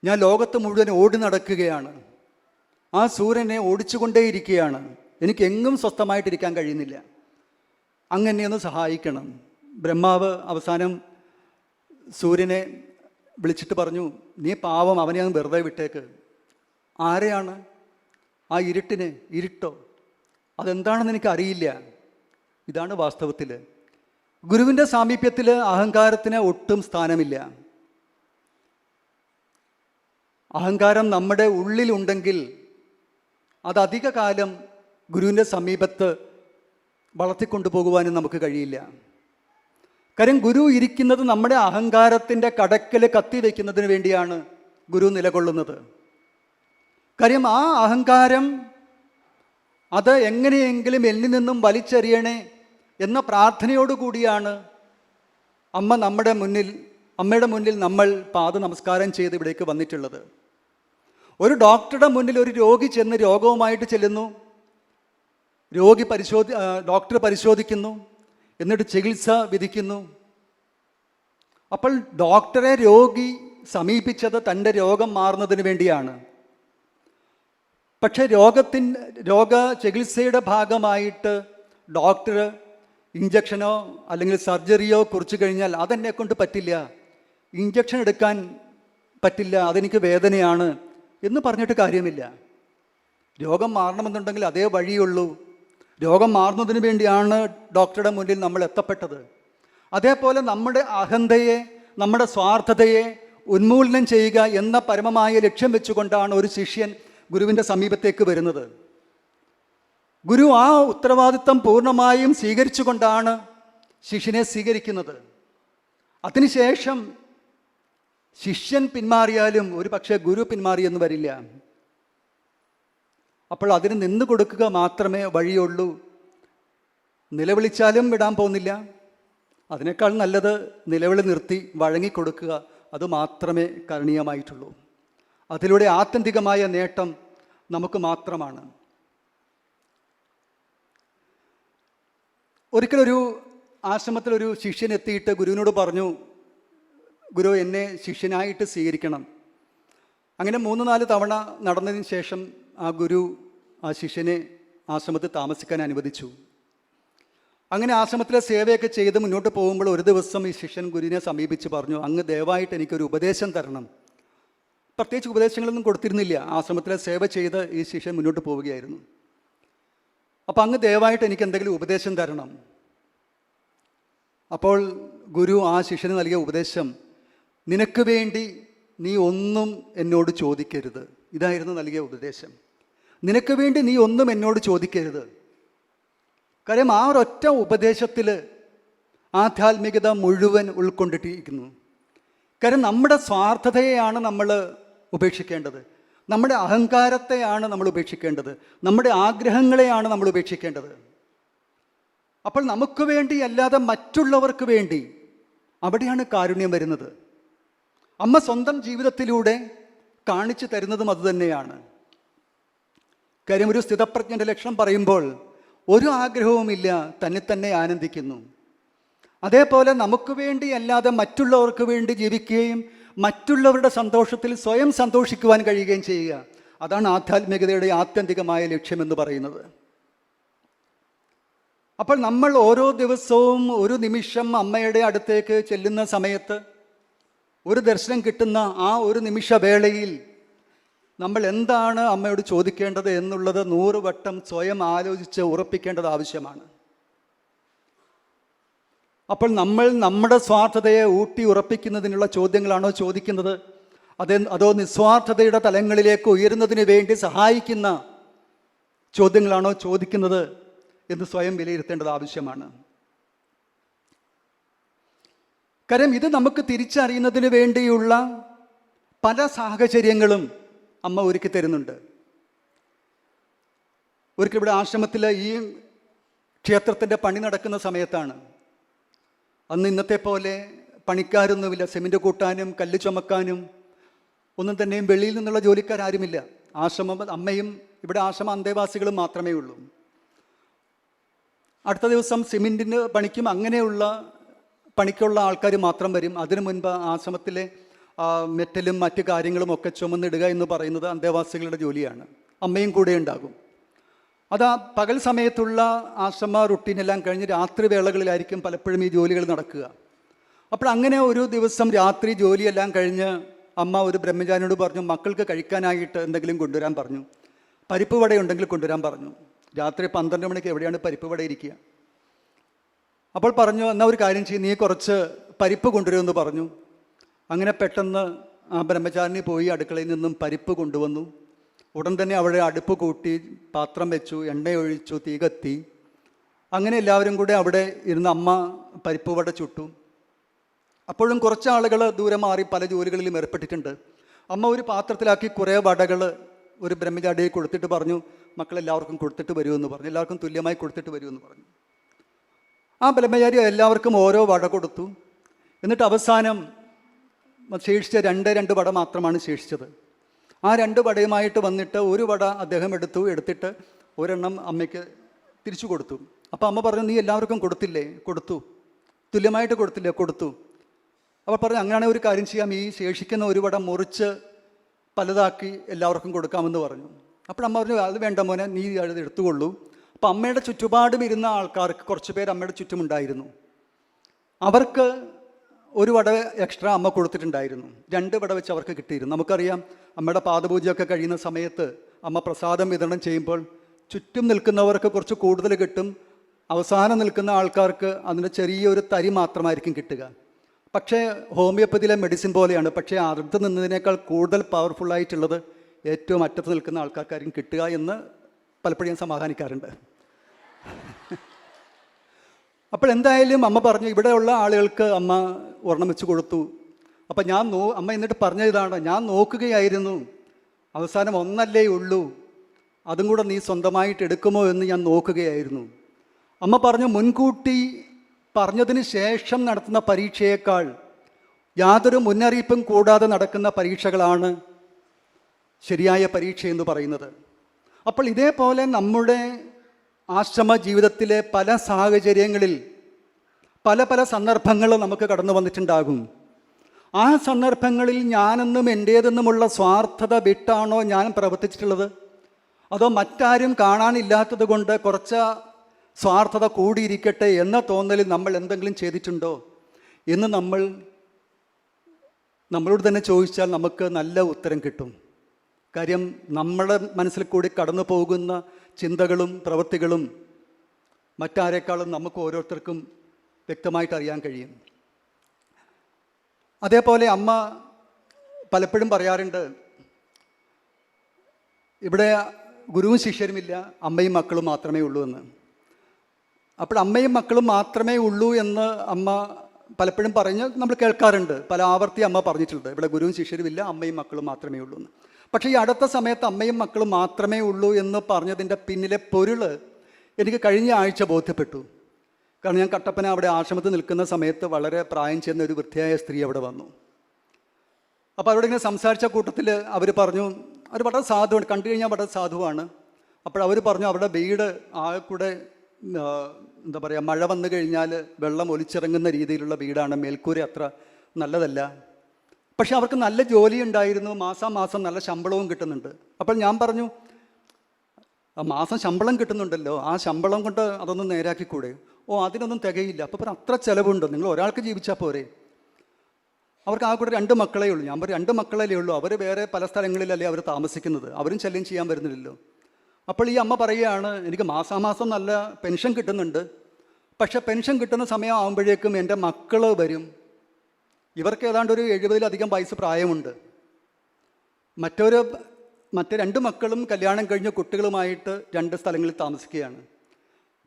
ഞാൻ ലോകത്ത് മുഴുവൻ ഓടി നടക്കുകയാണ്, ആ സൂര്യനെ ഓടിച്ചുകൊണ്ടേയിരിക്കുകയാണ്, എനിക്ക് എങ്ങും സ്വസ്ഥമായിട്ടിരിക്കാൻ കഴിയുന്നില്ല, അങ്ങനെയൊന്ന് സഹായിക്കണം. ബ്രഹ്മാവ് അവസാനം സൂര്യനെ വിളിച്ചിട്ട് പറഞ്ഞു, നീ പാവം, അവനെ അങ്ങ് വെറുതെ വിട്ടേക്ക്. ആരെയാണ്? ആ ഇരുട്ടോ? അതെന്താണെന്ന് എനിക്കറിയില്ല. ഇതാണ് വാസ്തവത്തിൽ ഗുരുവിൻ്റെ സാമീപ്യത്തിൽ അഹങ്കാരത്തിന് ഒട്ടും സ്ഥാനമില്ല. അഹങ്കാരം നമ്മുടെ ഉള്ളിലുണ്ടെങ്കിൽ അത് അധിക കാലം ഗുരുവിൻ്റെ സമീപത്ത് വളർത്തിക്കൊണ്ടുപോകുവാനും നമുക്ക് കഴിയില്ല. കാര്യം ഗുരു ഇരിക്കുന്നത് നമ്മുടെ അഹങ്കാരത്തിൻ്റെ കടക്കൽ കത്തിവെക്കുന്നതിന് വേണ്ടിയാണ് ഗുരു നിലകൊള്ളുന്നത്. കാര്യം ആ അഹങ്കാരം അത് എങ്ങനെയെങ്കിലും എന്നിൽ നിന്നും വലിച്ചെറിയണേ എന്ന പ്രാർത്ഥനയോടുകൂടിയാണ് അമ്മയുടെ മുന്നിൽ നമ്മൾ പാദ നമസ്കാരം ചെയ്ത് ഇവിടേക്ക് വന്നിട്ടുള്ളത്. ഒരു ഡോക്ടറുടെ മുന്നിൽ ഒരു രോഗി ചെന്ന് രോഗവുമായിട്ട് ചെല്ലുന്നു. ഡോക്ടർ പരിശോധിക്കുന്നു, എന്നിട്ട് ചികിത്സ വിധിക്കുന്നു. അപ്പോൾ ഡോക്ടറെ രോഗി സമീപിച്ചത് തൻ്റെ രോഗം മാറുന്നതിന് വേണ്ടിയാണ്. പക്ഷേ രോഗ ചികിത്സയുടെ ഭാഗമായിട്ട് ഡോക്ടർ ഇഞ്ചക്ഷനോ അല്ലെങ്കിൽ സർജറിയോ കുറിച്ച് കഴിഞ്ഞാൽ അതെന്നെ കൊണ്ട് പറ്റില്ല, ഇഞ്ചക്ഷൻ എടുക്കാൻ പറ്റില്ല, അതെനിക്ക് വേദനയാണ് എന്ന് പറഞ്ഞിട്ട് കാര്യമില്ല. രോഗം മാറണമെന്നുണ്ടെങ്കിൽ അതേ വഴിയുള്ളൂ. രോഗം മാറുന്നതിന് വേണ്ടിയാണ് ഡോക്ടറുടെ മുന്നിൽ നമ്മൾ എത്തപ്പെട്ടത്. അതേപോലെ നമ്മുടെ അഹന്തയെ, നമ്മുടെ സ്വാർത്ഥതയെ ഉന്മൂലനം ചെയ്യുക എന്ന പരമമായ ലക്ഷ്യം വെച്ചുകൊണ്ടാണ് ഒരു ശിഷ്യൻ ഗുരുവിൻ്റെ സമീപത്തേക്ക് വരുന്നത്. ഗുരു ആ ഉത്തരവാദിത്തം പൂർണ്ണമായും സ്വീകരിച്ചുകൊണ്ടാണ് ശിഷ്യനെ സ്വീകരിക്കുന്നത്. അതിനുശേഷം ശിഷ്യൻ പിന്മാറിയാലും ഒരു പക്ഷേ ഗുരു പിന്മാറിയെന്ന് വരില്ല. അപ്പോൾ അതിന് നിന്ന് കൊടുക്കുക മാത്രമേ വഴിയുള്ളൂ. നിലവിളിച്ചാലും വിടാൻ പോകുന്നില്ല. അതിനേക്കാൾ നല്ലത് നിലവിളി നിർത്തി വഴങ്ങിക്കൊടുക്കുക, അത് മാത്രമേ കരണീയമായിട്ടുള്ളൂ. അതിലൂടെ ആത്യന്തികമായ നേട്ടം നമുക്ക് മാത്രമാണ്. ഒരിക്കലൊരു ആശ്രമത്തിലൊരു ശിഷ്യൻ എത്തിയിട്ട് ഗുരുവിനോട് പറഞ്ഞു, ഗുരു എന്നെ ശിഷ്യനായിട്ട് സ്വീകരിക്കണം. അങ്ങനെ 3-4 തവണ നടന്നതിന് ശേഷം ആ ഗുരു ആ ശിഷ്യനെ ആശ്രമത്തിൽ താമസിക്കാൻ അനുവദിച്ചു. അങ്ങനെ ആശ്രമത്തിലെ സേവയൊക്കെ ചെയ്ത് മുന്നോട്ട് പോകുമ്പോൾ ഒരു ദിവസം ഈ ശിഷ്യൻ ഗുരുവിനെ സമീപിച്ച് പറഞ്ഞു, അങ്ങ് ദയവായിട്ട് എനിക്കൊരു ഉപദേശം തരണം. പ്രത്യേകിച്ച് ഉപദേശങ്ങളൊന്നും കൊടുത്തിരുന്നില്ല. ആശ്രമത്തിലെ സേവ ചെയ്ത് ഈ ശിഷ്യൻ മുന്നോട്ട് പോവുകയായിരുന്നു. അപ്പോൾ അങ്ങ് ദയവായിട്ട് എനിക്ക് എന്തെങ്കിലും ഉപദേശം തരണം. അപ്പോൾ ഗുരു ആ ശിഷ്യന് നൽകിയ ഉപദേശം, നിനക്ക് വേണ്ടി നീ ഒന്നും എന്നോട് ചോദിക്കരുത്. ഇതായിരുന്നു നൽകിയ ഉപദേശം. നിനക്ക് വേണ്ടി നീ ഒന്നും എന്നോട് ചോദിക്കരുത്. കാര്യം ആ ഒരൊറ്റ ഉപദേശത്തിൽ ആധ്യാത്മികത മുഴുവൻ ഉൾക്കൊണ്ടിട്ടിരിക്കുന്നു. കാര്യം നമ്മുടെ സ്വാർത്ഥതയെയാണ് നമ്മൾ ഉപേക്ഷിക്കേണ്ടത്, നമ്മുടെ അഹങ്കാരത്തെയാണ് നമ്മൾ ഉപേക്ഷിക്കേണ്ടത്, നമ്മുടെ ആഗ്രഹങ്ങളെയാണ് നമ്മൾ ഉപേക്ഷിക്കേണ്ടത്. അപ്പോൾ നമുക്ക് വേണ്ടി അല്ലാതെ മറ്റുള്ളവർക്ക് വേണ്ടി, അവിടെയാണ് കാരുണ്യം വരുന്നത്. അമ്മ സ്വന്തം ജീവിതത്തിലൂടെ കാണിച്ചു തരുന്നതും അതുതന്നെയാണ്. കാര്യം ഒരു സ്ഥിതപ്രജ്ഞൻ്റെ ലക്ഷണം പറയുമ്പോൾ ഒരു ആഗ്രഹവുമില്ല, തന്നെ ആനന്ദിക്കുന്നു. അതേപോലെ നമുക്ക് വേണ്ടി അല്ലാതെ മറ്റുള്ളവർക്ക് വേണ്ടി ജീവിക്കുകയും മറ്റുള്ളവരുടെ സന്തോഷത്തിൽ സ്വയം സന്തോഷിക്കുവാൻ കഴിയുകയും ചെയ്യുക, അതാണ് ആധ്യാത്മികതയുടെ ആത്യന്തികമായ ലക്ഷ്യമെന്ന് പറയുന്നത്. അപ്പോൾ നമ്മൾ ഓരോ ദിവസവും ഒരു നിമിഷം അമ്മയുടെ അടുത്തേക്ക് ചെല്ലുന്ന സമയത്ത്, ഒരു ദർശനം കിട്ടുന്ന ആ ഒരു നിമിഷ വേളയിൽ നമ്മൾ എന്താണ് അമ്മയോട് ചോദിക്കേണ്ടത് എന്നുള്ളത് 100 വട്ടം സ്വയം ആലോചിച്ച് ഉറപ്പിക്കേണ്ടത് ആവശ്യമാണ്. അപ്പോൾ നമ്മൾ നമ്മുടെ സ്വാർത്ഥതയെ ഊട്ടി ഉറപ്പിക്കുന്നതിനുള്ള ചോദ്യങ്ങളാണോ ചോദിക്കുന്നത്, അതോ നിസ്വാർത്ഥതയുടെ തലങ്ങളിലേക്ക് ഉയരുന്നതിന് വേണ്ടി സഹായിക്കുന്ന ചോദ്യങ്ങളാണോ ചോദിക്കുന്നത് എന്ന് സ്വയം വിലയിരുത്തേണ്ടത് ആവശ്യമാണ്. കാര്യം ഇത് നമുക്ക് തിരിച്ചറിയുന്നതിന് വേണ്ടിയുള്ള പല സാഹചര്യങ്ങളും അമ്മ ഒരുക്കി തരുന്നുണ്ട്. ഒരിക്കൽ ഇവിടെ ആശ്രമത്തിൽ ഈ ക്ഷേത്രത്തിൻ്റെ പണി നടക്കുന്ന സമയത്താണ്. അന്ന് ഇന്നത്തെ പോലെ പണിക്കാരൊന്നുമില്ല. സിമൻറ്റ് കൂട്ടാനും കല്ല് ചുമക്കാനും ഒന്നും തന്നെയും വെളിയിൽ നിന്നുള്ള ജോലിക്കാരുമില്ല. അമ്മയും ഇവിടെ ആശ്രമ അന്തേവാസികളും മാത്രമേ ഉള്ളൂ. അടുത്ത ദിവസം സിമൻറ്റിന് പണിക്കും അങ്ങനെയുള്ള പണിക്കുള്ള ആൾക്കാർ മാത്രം വരും. അതിനു മുൻപ് ആശ്രമത്തിലെ മെറ്റലും മറ്റു കാര്യങ്ങളും ഒക്കെ ചുമന്നിടുക എന്ന് പറയുന്നത് അന്തേവാസികളുടെ ജോലിയാണ്. അമ്മയും കൂടെ ഉണ്ടാകും. അത് പകൽ സമയത്തുള്ള ആശ്രമ റുട്ടീനെല്ലാം കഴിഞ്ഞ് രാത്രി വേളകളിലായിരിക്കും പലപ്പോഴും ഈ ജോലികൾ നടക്കുക. അപ്പോൾ അങ്ങനെ ഒരു ദിവസം രാത്രി ജോലിയെല്ലാം കഴിഞ്ഞ് അമ്മ ഒരു ബ്രഹ്മചാരിയോട് പറഞ്ഞു, മക്കൾക്ക് കഴിക്കാനായിട്ട് എന്തെങ്കിലും കൊണ്ടുവരാൻ പറഞ്ഞു. പരിപ്പ് വട ഉണ്ടെങ്കിൽ കൊണ്ടുവരാൻ പറഞ്ഞു. രാത്രി 12 മണിക്ക് എവിടെയാണ് പരിപ്പ് വട ഇരിക്കുക? അപ്പോൾ പറഞ്ഞു, എന്നാൽ ഒരു കാര്യം ചെയ്യും, നീ കുറച്ച് പരിപ്പ് കൊണ്ടുവരുമെന്ന് പറഞ്ഞു. അങ്ങനെ പെട്ടെന്ന് ആ ബ്രഹ്മചാരിണി പോയി അടുക്കളയിൽ നിന്നും പരിപ്പ് കൊണ്ടുവന്നു. ഉടൻ തന്നെ അവിടെ അടുപ്പ് കൂട്ടി പാത്രം വെച്ചു, എണ്ണയൊഴിച്ചു, തീ കത്തി. അങ്ങനെ എല്ലാവരും കൂടെ അവിടെ ഇരുന്ന് അമ്മ പരിപ്പ് വട ചുട്ടു. അപ്പോഴും കുറച്ച് ആളുകൾ ദൂരെ മാറി പല ജോലികളിലും ഏർപ്പെട്ടിട്ടുണ്ട്. അമ്മ ഒരു പാത്രത്തിലാക്കി കുറേ വടകൾ ഒരു ബ്രഹ്മചാരിയെ കൊടുത്തിട്ട് പറഞ്ഞു, മക്കളെല്ലാവർക്കും കൊടുത്തിട്ട് വരുമെന്ന് പറഞ്ഞു. എല്ലാവർക്കും തുല്യമായി കൊടുത്തിട്ട് വരുമെന്ന് പറഞ്ഞു. ആ ബ്രഹ്മചാരി എല്ലാവർക്കും ഓരോ വട കൊടുത്തു. എന്നിട്ട് അവസാനം ശേഷിച്ച രണ്ട് വട മാത്രമാണ് ശേഷിച്ചത്. ആ 2 വടയുമായിട്ട് വന്നിട്ട് ഒരു വട അദ്ദേഹം എടുത്തിട്ട് ഒരെണ്ണം അമ്മയ്ക്ക് തിരിച്ചു കൊടുത്തു. അപ്പോൾ അമ്മ പറഞ്ഞു, നീ എല്ലാവർക്കും കൊടുത്തില്ലേ? കൊടുത്തു. തുല്യമായിട്ട് കൊടുത്തില്ലേ? കൊടുത്തു. അപ്പോൾ പറഞ്ഞു, അങ്ങനെയാണെങ്കിൽ ഒരു കാര്യം ചെയ്യാം, ഈ ശേഷിക്കുന്ന ഒരു വട മുറിച്ച് പലതാക്കി എല്ലാവർക്കും കൊടുക്കാമെന്ന് പറഞ്ഞു. അപ്പോൾ അമ്മ പറഞ്ഞു, അത് വേണ്ട മോനെ, നീ അത് എടുത്തുകൊള്ളൂ. അപ്പോൾ അമ്മയുടെ ചുറ്റുപാടും ഇരുന്ന ആൾക്കാർക്ക് കുറച്ച് പേര് അമ്മയുടെ ചുറ്റുമുണ്ടായിരുന്നു. അവർക്ക് ഒരു വട എക്സ്ട്രാ അമ്മ കൊടുത്തിട്ടുണ്ടായിരുന്നു. 2 വട വെച്ച് അവർക്ക് കിട്ടിയിരുന്നു. നമുക്കറിയാം, അമ്മയുടെ പാദപൂജയൊക്കെ കഴിയുന്ന സമയത്ത് അമ്മ പ്രസാദം വിതരണം ചെയ്യുമ്പോൾ ചുറ്റും നിൽക്കുന്നവർക്ക് കുറച്ച് കൂടുതൽ കിട്ടും, അവസാനം നിൽക്കുന്ന ആൾക്കാർക്ക് അതിൻ്റെ ചെറിയൊരു തരി മാത്രമായിരിക്കും കിട്ടുക. പക്ഷേ ഹോമിയോപ്പതിയിലെ മെഡിസിൻ പോലെയാണ്. പക്ഷേ അടുത്ത് നിന്നതിനേക്കാൾ കൂടുതൽ പവർഫുള്ളായിട്ടുള്ളത് ഏറ്റവും അറ്റത്ത് നിൽക്കുന്ന ആൾക്കാർക്കായിരിക്കും കിട്ടുക എന്ന് പലപ്പോഴും ഞാൻ സമാധാനിക്കാറുണ്ട്. അപ്പോൾ എന്തായാലും അമ്മ പറഞ്ഞു, ഇവിടെയുള്ള ആളുകൾക്ക് അമ്മ ഒരെണ്ണം വെച്ച് കൊടുത്തു. അപ്പം അമ്മ എന്നിട്ട് പറഞ്ഞ ഇതാണ്, ഞാൻ നോക്കുകയായിരുന്നു, അവസാനം ഒന്നല്ലേ ഉള്ളൂ, അതും കൂടെ നീ സ്വന്തമായിട്ട് എടുക്കുമോ എന്ന് ഞാൻ നോക്കുകയായിരുന്നു. അമ്മ പറഞ്ഞു, മുൻകൂട്ടി പറഞ്ഞതിന് ശേഷം നടത്തുന്ന പരീക്ഷയേക്കാൾ യാതൊരു മുന്നറിയിപ്പും കൂടാതെ നടക്കുന്ന പരീക്ഷകളാണ് ശരിയായ പരീക്ഷ എന്ന് പറയുന്നത്. അപ്പോൾ ഇതേപോലെ നമ്മുടെ ആശ്രമ ജീവിതത്തിലെ പല സാഹചര്യങ്ങളിൽ പല പല സന്ദർഭങ്ങൾ നമുക്ക് കടന്നു വന്നിട്ടുണ്ടാകും. ആ സന്ദർഭങ്ങളിൽ ഞാനെന്നും എൻ്റേതെന്നുമുള്ള സ്വാർത്ഥത വിട്ടാണോ ഞാൻ പ്രവർത്തിച്ചിട്ടുള്ളത്, അതോ മറ്റാരും കാണാനില്ലാത്തത് കൊണ്ട് കുറച്ച് സ്വാർത്ഥത കൂടിയിരിക്കട്ടെ എന്ന തോന്നലിൽ നമ്മൾ എന്തെങ്കിലും ചെയ്തിട്ടുണ്ടോ എന്ന് നമ്മളോട് തന്നെ ചോദിച്ചാൽ നമുക്ക് നല്ല ഉത്തരം കിട്ടും. കാര്യം നമ്മുടെ മനസ്സിൽ കൂടി കടന്നു പോകുന്ന ചിന്തകളും പ്രവൃത്തികളും മറ്റാരേക്കാളും നമുക്ക് ഓരോരുത്തർക്കും വ്യക്തമായിട്ട് അറിയാൻ കഴിയും. അതേപോലെ അമ്മ പലപ്പോഴും പറയാറുണ്ട്, ഇവിടെ ഗുരുവും ശിഷ്യരുമില്ല, അമ്മയും മക്കളും മാത്രമേ ഉള്ളൂ എന്ന്. അപ്പോൾ അമ്മയും മക്കളും മാത്രമേ ഉള്ളൂ എന്ന് അമ്മ പലപ്പോഴും പറഞ്ഞ് നമ്മൾ കേൾക്കാറുണ്ട്. പല ആവർത്തി അമ്മ പറഞ്ഞിട്ടുണ്ട്, ഇവിടെ ഗുരുവും ശിഷ്യരുമില്ല, അമ്മയും മക്കളും മാത്രമേ ഉള്ളൂ എന്ന്. പക്ഷേ ഈ അടുത്ത സമയത്ത് അമ്മയും മക്കളും മാത്രമേ ഉള്ളൂ എന്ന് പറഞ്ഞതിൻ്റെ പിന്നിലെ പൊരുൾ എനിക്ക് കഴിഞ്ഞ ആഴ്ച ബോധ്യപ്പെട്ടു. കാരണം ഞാൻ കട്ടപ്പന അവിടെ ആശ്രമത്തിൽ നിൽക്കുന്ന സമയത്ത് വളരെ പ്രായം ചെന്ന ഒരു വൃദ്ധയായ സ്ത്രീ അവിടെ വന്നു. അപ്പോൾ അവരോട് ഇങ്ങനെ സംസാരിച്ച കൂട്ടത്തിൽ അവർ പറഞ്ഞു, അവർ വളരെ സാധുവാണ്, കണ്ടു കഴിഞ്ഞാൽ വളരെ സാധുവാണ്. അപ്പോൾ അവർ പറഞ്ഞു, അവരുടെ വീട് ആകെ കൂടെ എന്താ പറയുക, മഴ വന്നു കഴിഞ്ഞാൽ വെള്ളം ഒലിച്ചിറങ്ങുന്ന രീതിയിലുള്ള വീടാണ്, മേൽക്കൂര അത്ര നല്ലതല്ല. പക്ഷെ അവർക്ക് നല്ല ജോലി ഉണ്ടായിരുന്നു, മാസം നല്ല ശമ്പളവും കിട്ടുന്നുണ്ട്. അപ്പോൾ ഞാൻ പറഞ്ഞു, മാസം ശമ്പളം കിട്ടുന്നുണ്ടല്ലോ, ആ ശമ്പളം കൊണ്ട് അതൊന്നും നേരാക്കിക്കൂടെ? അതിനൊന്നും തികയില്ല. അപ്പോൾ അത്ര ചിലവുണ്ട്, നിങ്ങൾ ഒരാൾക്ക് ജീവിച്ചാൽ പോരെ. അവർക്ക് ആ കൂടെ 2 മക്കളേ ഉള്ളൂ. ഞാൻ പറയും 2 മക്കളല്ലേ ഉള്ളൂ, അവർ വേറെ പല സ്ഥലങ്ങളിലല്ലേ അവർ താമസിക്കുന്നത്, അവരും ശല്യം ചെയ്യാൻ വരുന്നില്ലല്ലോ. അപ്പോൾ ഈ അമ്മ പറയുകയാണ്, എനിക്ക് മാസാമാസം നല്ല പെൻഷൻ കിട്ടുന്നുണ്ട്, പക്ഷെ പെൻഷൻ കിട്ടുന്ന സമയം ആകുമ്പോഴേക്കും എൻ്റെ മക്കൾ വരും. ഇവർക്ക് ഏതാണ്ട് ഒരു 70-ലധികം വയസ്സ് പ്രായമുണ്ട്. മറ്റ് 2 മക്കളും കല്യാണം കഴിഞ്ഞ കുട്ടികളുമായിട്ട് 2 സ്ഥലങ്ങളിൽ താമസിക്കുകയാണ്.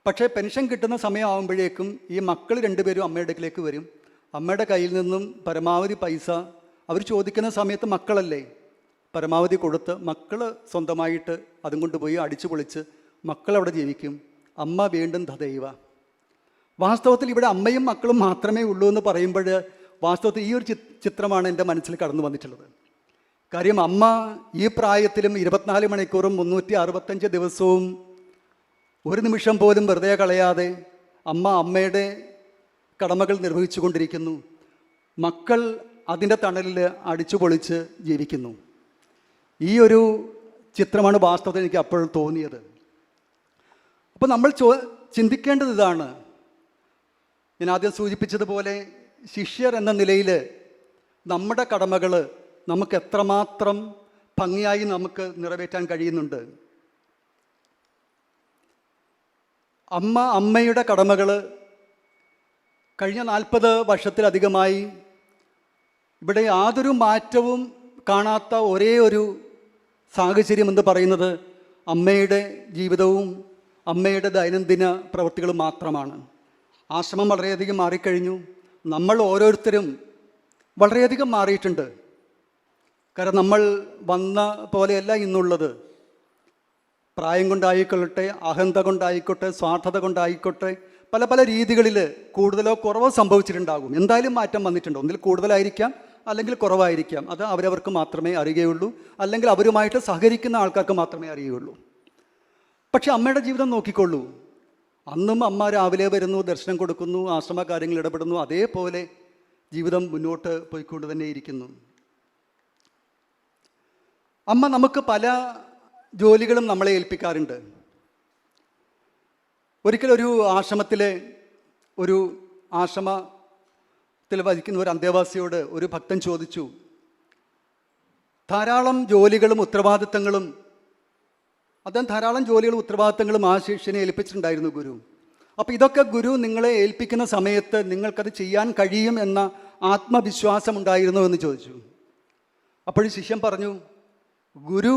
പക്ഷേ പെൻഷൻ കിട്ടുന്ന സമയമാകുമ്പോഴേക്കും ഈ മക്കൾ 2 പേരും അമ്മയുടെ അടുക്കിലേക്ക് വരും. അമ്മയുടെ കയ്യിൽ നിന്നും പരമാവധി പൈസ അവർ ചോദിക്കുന്ന സമയത്ത് മക്കളല്ലേ, പരമാവധി കൊടുത്ത് മക്കൾ സ്വന്തമായിട്ട് അതും കൊണ്ടുപോയി അടിച്ചു പൊളിച്ച് മക്കളവിടെ ജീവിക്കും. അമ്മ വീണ്ടും ദൈവ. വാസ്തവത്തിൽ ഇവിടെ അമ്മയും മക്കളും മാത്രമേ ഉള്ളൂ എന്ന് പറയുമ്പോൾ വാസ്തവത്തിൽ ഈ ഒരു ചിത്രമാണ് എൻ്റെ മനസ്സിൽ കടന്നു വന്നിട്ടുള്ളത്. കാര്യം അമ്മ ഈ പ്രായത്തിലും 24 മണിക്കൂറും 365 ദിവസവും ഒരു നിമിഷം പോലും വെറുതെ കളയാതെ അമ്മയുടെ കടമകൾ നിർവഹിച്ചു കൊണ്ടിരിക്കുന്നു. മക്കൾ അതിൻ്റെ തണലിൽ അടിച്ചു പൊളിച്ച് ജീവിക്കുന്നു. ഈ ഒരു ചിത്രമാണ് വാസ്തവത്തിൽ എനിക്ക് അപ്പോൾ തോന്നിയത്. അപ്പോൾ നമ്മൾ ചിന്തിക്കേണ്ടത് ഇതാണ്. ഞാൻ ആദ്യം സൂചിപ്പിച്ചതുപോലെ ശിഷ്യർ എന്ന നിലയിൽ നമ്മുടെ കടമകൾ നമുക്ക് എത്രമാത്രം ഭംഗിയായി നമുക്ക് നിറവേറ്റാൻ കഴിയുന്നുണ്ട്. അമ്മയുടെ കടമകൾ കഴിഞ്ഞ 40 വർഷത്തിലധികമായി ഇവിടെ യാതൊരു മാറ്റവും കാണാത്ത ഒരേ ഒരു സാഹചര്യം എന്ന് പറയുന്നത് അമ്മയുടെ ജീവിതവും അമ്മയുടെ ദൈനംദിന പ്രവൃത്തികളും മാത്രമാണ്. ആശ്രമം വളരെയധികം മാറിക്കഴിഞ്ഞു. നമ്മൾ ഓരോരുത്തരും വളരെയധികം മാറിയിട്ടുണ്ട്. കാരണം നമ്മൾ വന്ന പോലെയല്ല ഇന്നുള്ളത്. പ്രായം കൊണ്ടായിക്കൊള്ളട്ടെ, അഹന്ത കൊണ്ടായിക്കോട്ടെ, സ്വാർത്ഥത കൊണ്ടായിക്കോട്ടെ, പല പല രീതികളിൽ കൂടുതലോ കുറവോ സംഭവിച്ചിട്ടുണ്ടാകും. എന്തായാലും മാറ്റം വന്നിട്ടുണ്ട്. ഒന്നിൽ കൂടുതലായിരിക്കാം, അല്ലെങ്കിൽ കുറവായിരിക്കാം. അത് അവരവർക്ക് മാത്രമേ അറിയുകയുള്ളൂ, അല്ലെങ്കിൽ അവരുമായിട്ട് സഹകരിക്കുന്ന ആൾക്കാർക്ക് മാത്രമേ അറിയുകയുള്ളൂ. പക്ഷെ അമ്മയുടെ ജീവിതം നോക്കിക്കൊള്ളൂ. അന്നും അമ്മ രാവിലെ വരുന്നു, ദർശനം കൊടുക്കുന്നു, ആശ്രമ കാര്യങ്ങൾ ഇടപെടുന്നു. അതേപോലെ ജീവിതം മുന്നോട്ട് പോയിക്കൊണ്ട് തന്നെ ഇരിക്കുന്നു. അമ്മ നമുക്ക് പല ജോലികളും നമ്മളെ ഏൽപ്പിക്കാറുണ്ട്. ഒരിക്കലൊരു ആശ്രമത്തിലെ ഒരു ആശ്രമത്തിൽ വഹിക്കുന്ന ഒരു അന്തേവാസിയോട് ഒരു ഭക്തൻ ചോദിച്ചു, ധാരാളം ജോലികളും ഉത്തരവാദിത്തങ്ങളും ആ ശിഷ്യനെ ഏൽപ്പിച്ചിട്ടുണ്ടായിരുന്നു ഗുരു. അപ്പോൾ ഇതൊക്കെ ഗുരു നിങ്ങളെ ഏൽപ്പിക്കുന്ന സമയത്ത് നിങ്ങൾക്കത് ചെയ്യാൻ കഴിയും എന്ന ആത്മവിശ്വാസമുണ്ടായിരുന്നോ എന്ന് ചോദിച്ചു. അപ്പോൾ ശിഷ്യൻ പറഞ്ഞു, ഗുരു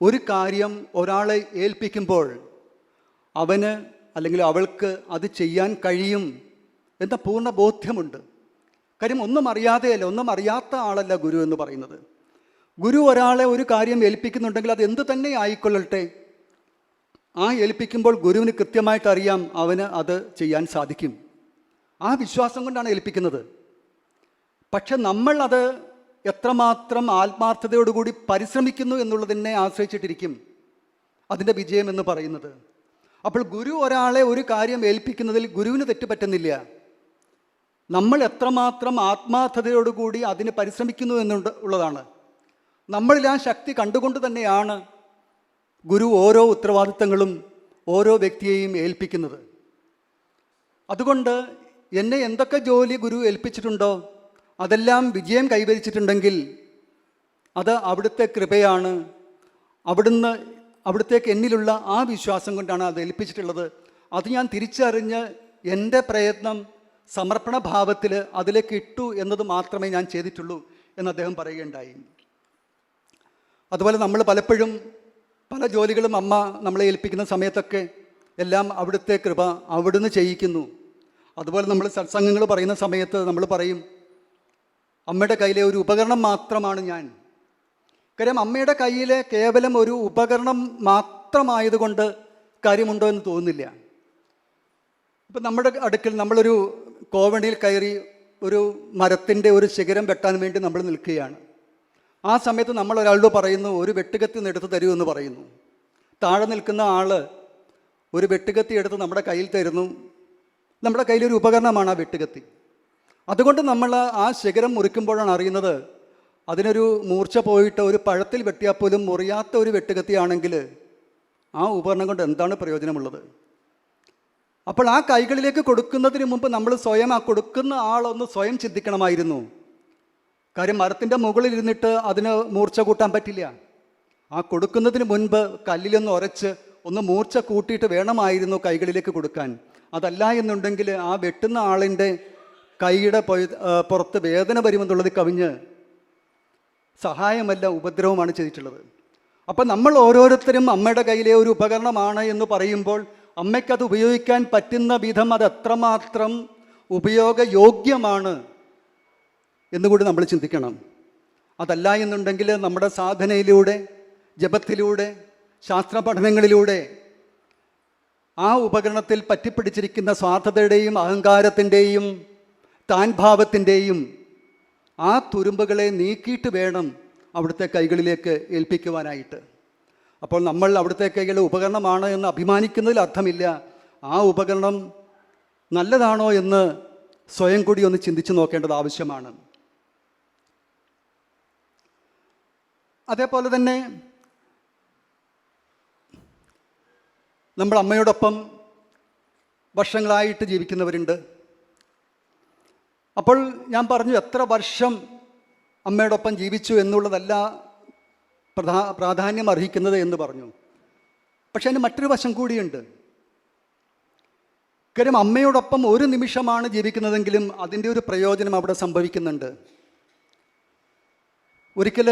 ഒരു കാര്യം ഒരാളെ ഏൽപ്പിക്കുമ്പോൾ അവന് അല്ലെങ്കിൽ അവൾക്ക് അത് ചെയ്യാൻ കഴിയും എന്ന പൂർണ്ണ ബോധ്യമുണ്ട്. കാര്യം ഒന്നും അറിയാതെയല്ല, ഒന്നും അറിയാത്ത ആളല്ല ഗുരു എന്ന് പറയുന്നത്. ഗുരു ഒരാളെ ഒരു കാര്യം ഏൽപ്പിക്കുന്നുണ്ടെങ്കിൽ അത് എന്ത് തന്നെ ആയിക്കൊള്ളട്ടെ, ആ ഏൽപ്പിക്കുമ്പോൾ ഗുരുവിന് കൃത്യമായിട്ട് അറിയാം അവന് അത് ചെയ്യാൻ സാധിക്കും. ആ വിശ്വാസം കൊണ്ടാണ് ഏൽപ്പിക്കുന്നത്. പക്ഷെ നമ്മൾ അത് എത്രമാത്രം ആത്മാർത്ഥതയോടുകൂടി പരിശ്രമിക്കുന്നു എന്നുള്ളതിനെ ആശ്രയിച്ചിട്ടിരിക്കും അതിൻ്റെ വിജയം എന്ന് പറയുന്നത്. അപ്പോൾ ഗുരു ഒരാളെ ഒരു കാര്യം ഏൽപ്പിക്കുന്നതിൽ ഗുരുവിന് തെറ്റുപറ്റുന്നില്ല. നമ്മൾ എത്രമാത്രം ആത്മാർത്ഥതയോടുകൂടി അതിന് പരിശ്രമിക്കുന്നു എന്നുള്ളതാണ്. നമ്മളിൽ ആ ശക്തി കണ്ടുകൊണ്ട് തന്നെയാണ് ഗുരു ഓരോ ഉത്തരവാദിത്തങ്ങളും ഓരോ വ്യക്തിയെയും ഏൽപ്പിക്കുന്നത്. അതുകൊണ്ട് എന്നെ എന്തൊക്കെ ജോലി ഗുരു ഏൽപ്പിച്ചിട്ടുണ്ടോ അതെല്ലാം വിജയം കൈവരിച്ചിട്ടുണ്ടെങ്കിൽ അത് അവിടുത്തെ കൃപയാണ്. അവിടുത്തേക്ക് എന്നിലുള്ള ആ വിശ്വാസം കൊണ്ടാണ് അത് ഏൽപ്പിച്ചിട്ടുള്ളത്. അത് ഞാൻ തിരിച്ചറിഞ്ഞ് എൻ്റെ പ്രയത്നം സമർപ്പണ ഭാവത്തിൽ അതിലേക്ക് ഇട്ടു എന്നത് മാത്രമേ ഞാൻ ചെയ്തിട്ടുള്ളൂ എന്ന് അദ്ദേഹം പറയുകയുണ്ടായി. അതുപോലെ നമ്മൾ പലപ്പോഴും പല ജോലികളും അമ്മ നമ്മളെ ഏൽപ്പിക്കുന്ന സമയത്തൊക്കെ എല്ലാം അവിടുത്തെ കൃപ അവിടുന്ന് ചെയ്യിക്കുന്നു. അതുപോലെ നമ്മൾ സത്സംഗങ്ങൾ പറയുന്ന സമയത്ത് നമ്മൾ പറയും, അമ്മയുടെ കയ്യിലെ ഒരു ഉപകരണം മാത്രമാണ് ഞാൻ. കാര്യം അമ്മയുടെ കയ്യിലെ കേവലം ഒരു ഉപകരണം മാത്രമായതുകൊണ്ട് കാര്യമുണ്ടോ എന്ന് തോന്നുന്നില്ല. ഇപ്പം നമ്മുടെ അടുക്കൽ നമ്മളൊരു കോവണിയിൽ കയറി ഒരു മരത്തിൻ്റെ ഒരു ശിഖരം വെട്ടാൻ വേണ്ടി നമ്മൾ നിൽക്കുകയാണ്. ആ സമയത്ത് നമ്മൾ ഒരാളോട് പറയുന്നു, ഒരു വെട്ടുകത്തി എടുത്ത് തരൂ എന്ന് പറയുന്നു. താഴെ നിൽക്കുന്ന ആൾ ഒരു വെട്ടുകത്തി എടുത്ത് നമ്മുടെ കയ്യിൽ തരുന്നു. നമ്മുടെ കയ്യിലൊരു ഉപകരണമാണ് ആ വെട്ടുകത്തി. അതുകൊണ്ട് നമ്മൾ ആ ശിഖരം മുറിക്കുമ്പോഴാണ് അറിയുന്നത് അതിനൊരു മൂർച്ച പോയിട്ട് ഒരു പഴത്തിൽ വെട്ടിയാൽ പോലും മുറിയാത്ത ഒരു വെട്ടുകത്തിയാണെങ്കിൽ ആ ഉപകരണം കൊണ്ട് എന്താണ് പ്രയോജനമുള്ളത്? അപ്പോൾ ആ കൈകളിലേക്ക് കൊടുക്കുന്നതിന് മുമ്പ് നമ്മൾ സ്വയം ആ കൊടുക്കുന്ന ആളൊന്ന് സ്വയം ചിന്തിക്കണമായിരുന്നു. കാര്യം മരത്തിൻ്റെ മുകളിൽ ഇരുന്നിട്ട് അതിന് മൂർച്ച കൂട്ടാൻ പറ്റില്ല. ആ കൊടുക്കുന്നതിന് മുൻപ് കല്ലിലൊന്ന് ഉരച്ച് ഒന്ന് മൂർച്ച കൂട്ടിയിട്ട് വേണമായിരുന്നു കൈകളിലേക്ക് കൊടുക്കാൻ. അതല്ല എന്നുണ്ടെങ്കിൽ ആ വെട്ടുന്ന ആളിൻ്റെ കൈയുടെ പുറത്ത് വേദന വരുമെന്നുള്ളത് കവിഞ്ഞ് സഹായമല്ല ഉപദ്രവമാണ് ചെയ്തിട്ടുള്ളത്. അപ്പം നമ്മൾ ഓരോരുത്തരും അമ്മയുടെ കയ്യിലെ ഒരു ഉപകരണമാണ് എന്ന് പറയുമ്പോൾ അമ്മയ്ക്കത് ഉപയോഗിക്കാൻ പറ്റുന്ന വിധം അത് എത്രമാത്രം ഉപയോഗയോഗ്യമാണ് എന്നുകൂടി നമ്മൾ ചിന്തിക്കണം. അതല്ല എന്നുണ്ടെങ്കിൽ നമ്മുടെ സാധനയിലൂടെ, ജപത്തിലൂടെ, ശാസ്ത്ര പഠനങ്ങളിലൂടെ ആ ഉപകരണത്തിൽ പറ്റിപ്പിടിച്ചിരിക്കുന്ന സ്വാർത്ഥതയുടെയും അഹങ്കാരത്തിൻ്റെയും താൻ ഭാവത്തിൻ്റെയും ആ തുരുമ്പുകളെ നീക്കിയിട്ട് വേണം അവിടുത്തെ കൈകളിലേക്ക് ഏൽപ്പിക്കുവാനായിട്ട്. അപ്പോൾ നമ്മൾ അവിടുത്തെ കൈകളിലെ ഉപകരണമാണ് എന്ന് അഭിമാനിക്കുന്നതിൽ അർത്ഥമില്ല. ആ ഉപകരണം നല്ലതാണോ എന്ന് സ്വയം കൂടി ഒന്ന് ചിന്തിച്ച് നോക്കേണ്ടത് ആവശ്യമാണ്. അതേപോലെ തന്നെ നമ്മൾ അമ്മയോടൊപ്പം വർഷങ്ങളായിട്ട് ജീവിക്കുന്നവരുണ്ട്. അപ്പോൾ ഞാൻ പറഞ്ഞു എത്ര വർഷം അമ്മയോടൊപ്പം ജീവിച്ചു എന്നുള്ളതല്ല പ്രാധാന്യം അർഹിക്കുന്നത് എന്ന് പറഞ്ഞു. പക്ഷെ അതിന് മറ്റൊരു വശം കൂടിയുണ്ട്. കാര്യം അമ്മയോടൊപ്പം ഒരു നിമിഷമാണ് ജീവിക്കുന്നതെങ്കിലും അതിൻ്റെ ഒരു പ്രയോജനം അവിടെ സംഭവിക്കുന്നുണ്ട്. ഒരിക്കൽ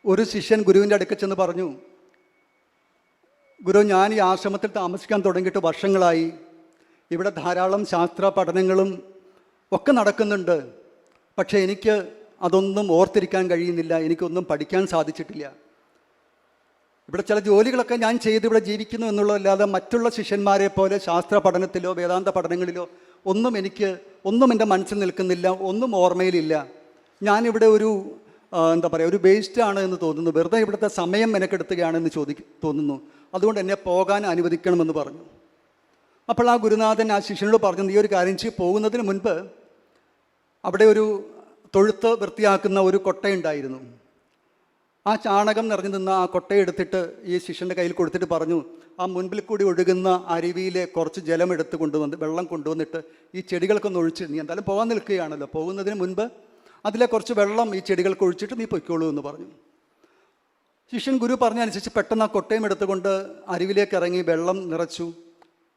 ഒരു ശിഷ്യൻ ഗുരുവിൻ്റെ അടുക്കൽ ചെന്ന് പറഞ്ഞു, ഗുരു, ഞാൻ ഈ ആശ്രമത്തിൽ താമസിക്കാൻ തുടങ്ങിയിട്ട് വർഷങ്ങളായി. ഇവിടെ ധാരാളം ശാസ്ത്ര പഠനങ്ങളും ഒക്കെ നടക്കുന്നുണ്ട്. പക്ഷേ എനിക്ക് അതൊന്നും ഓർത്തിരിക്കാൻ കഴിയുന്നില്ല, എനിക്കൊന്നും പഠിക്കാൻ സാധിച്ചിട്ടില്ല. ഇവിടെ ചില ജോലികളൊക്കെ ഞാൻ ചെയ്ത് ഇവിടെ ജീവിക്കുന്നു എന്നുള്ളതല്ലാതെ മറ്റുള്ള ശിഷ്യന്മാരെ പോലെ ശാസ്ത്ര പഠനത്തിലോ വേദാന്ത പഠനങ്ങളിലോ ഒന്നും എൻ്റെ മനസ്സിൽ നിൽക്കുന്നില്ല, ഒന്നും ഓർമ്മയിലില്ല. ഞാനിവിടെ ഒരു ഒരു വേസ്റ്റാണ് എന്ന് തോന്നുന്നു, വെറുതെ ഇവിടുത്തെ സമയം മെനക്കെടുത്തുകയാണെന്ന് തോന്നുന്നു. അതുകൊണ്ട് എന്നെ പോകാൻ അനുവദിക്കണമെന്ന് പറഞ്ഞു. അപ്പോൾ ആ ഗുരുനാഥൻ ആ ശിഷ്യനോട് പറഞ്ഞു, നീ ഒരു കാര്യം ചെയ്ത് പോകുന്നതിന് മുൻപ് അവിടെ ഒരു തൊഴുത്ത് വൃത്തിയാക്കുന്ന ഒരു കൊട്ടയുണ്ടായിരുന്നു. ആ ചാണകം നിറഞ്ഞു നിന്ന ആ കൊട്ടയെടുത്തിട്ട് ഈ ശിഷ്യൻ്റെ കയ്യിൽ കൊടുത്തിട്ട് പറഞ്ഞു, ആ മുൻപിൽ കൂടി ഒഴുകുന്ന അരുവിയിലെ കുറച്ച് ജലം എടുത്ത് വെള്ളം കൊണ്ടുവന്നിട്ട് ഈ ചെടികൾക്കൊന്ന് ഒഴിച്ച്, നീ എന്തായാലും പോകാൻ നിൽക്കുകയാണല്ലോ, പോകുന്നതിന് മുൻപ് അതിലെ കുറച്ച് വെള്ളം ഈ ചെടികൾക്ക് ഒഴിച്ചിട്ട് നീ പൊയ്ക്കോളൂ എന്ന് പറഞ്ഞു. ശിഷ്യൻ ഗുരു പറഞ്ഞനുസരിച്ച് പെട്ടെന്ന് ആ കൊട്ടയും എടുത്തുകൊണ്ട് അരുവിലേക്ക് ഇറങ്ങി വെള്ളം നിറച്ചു.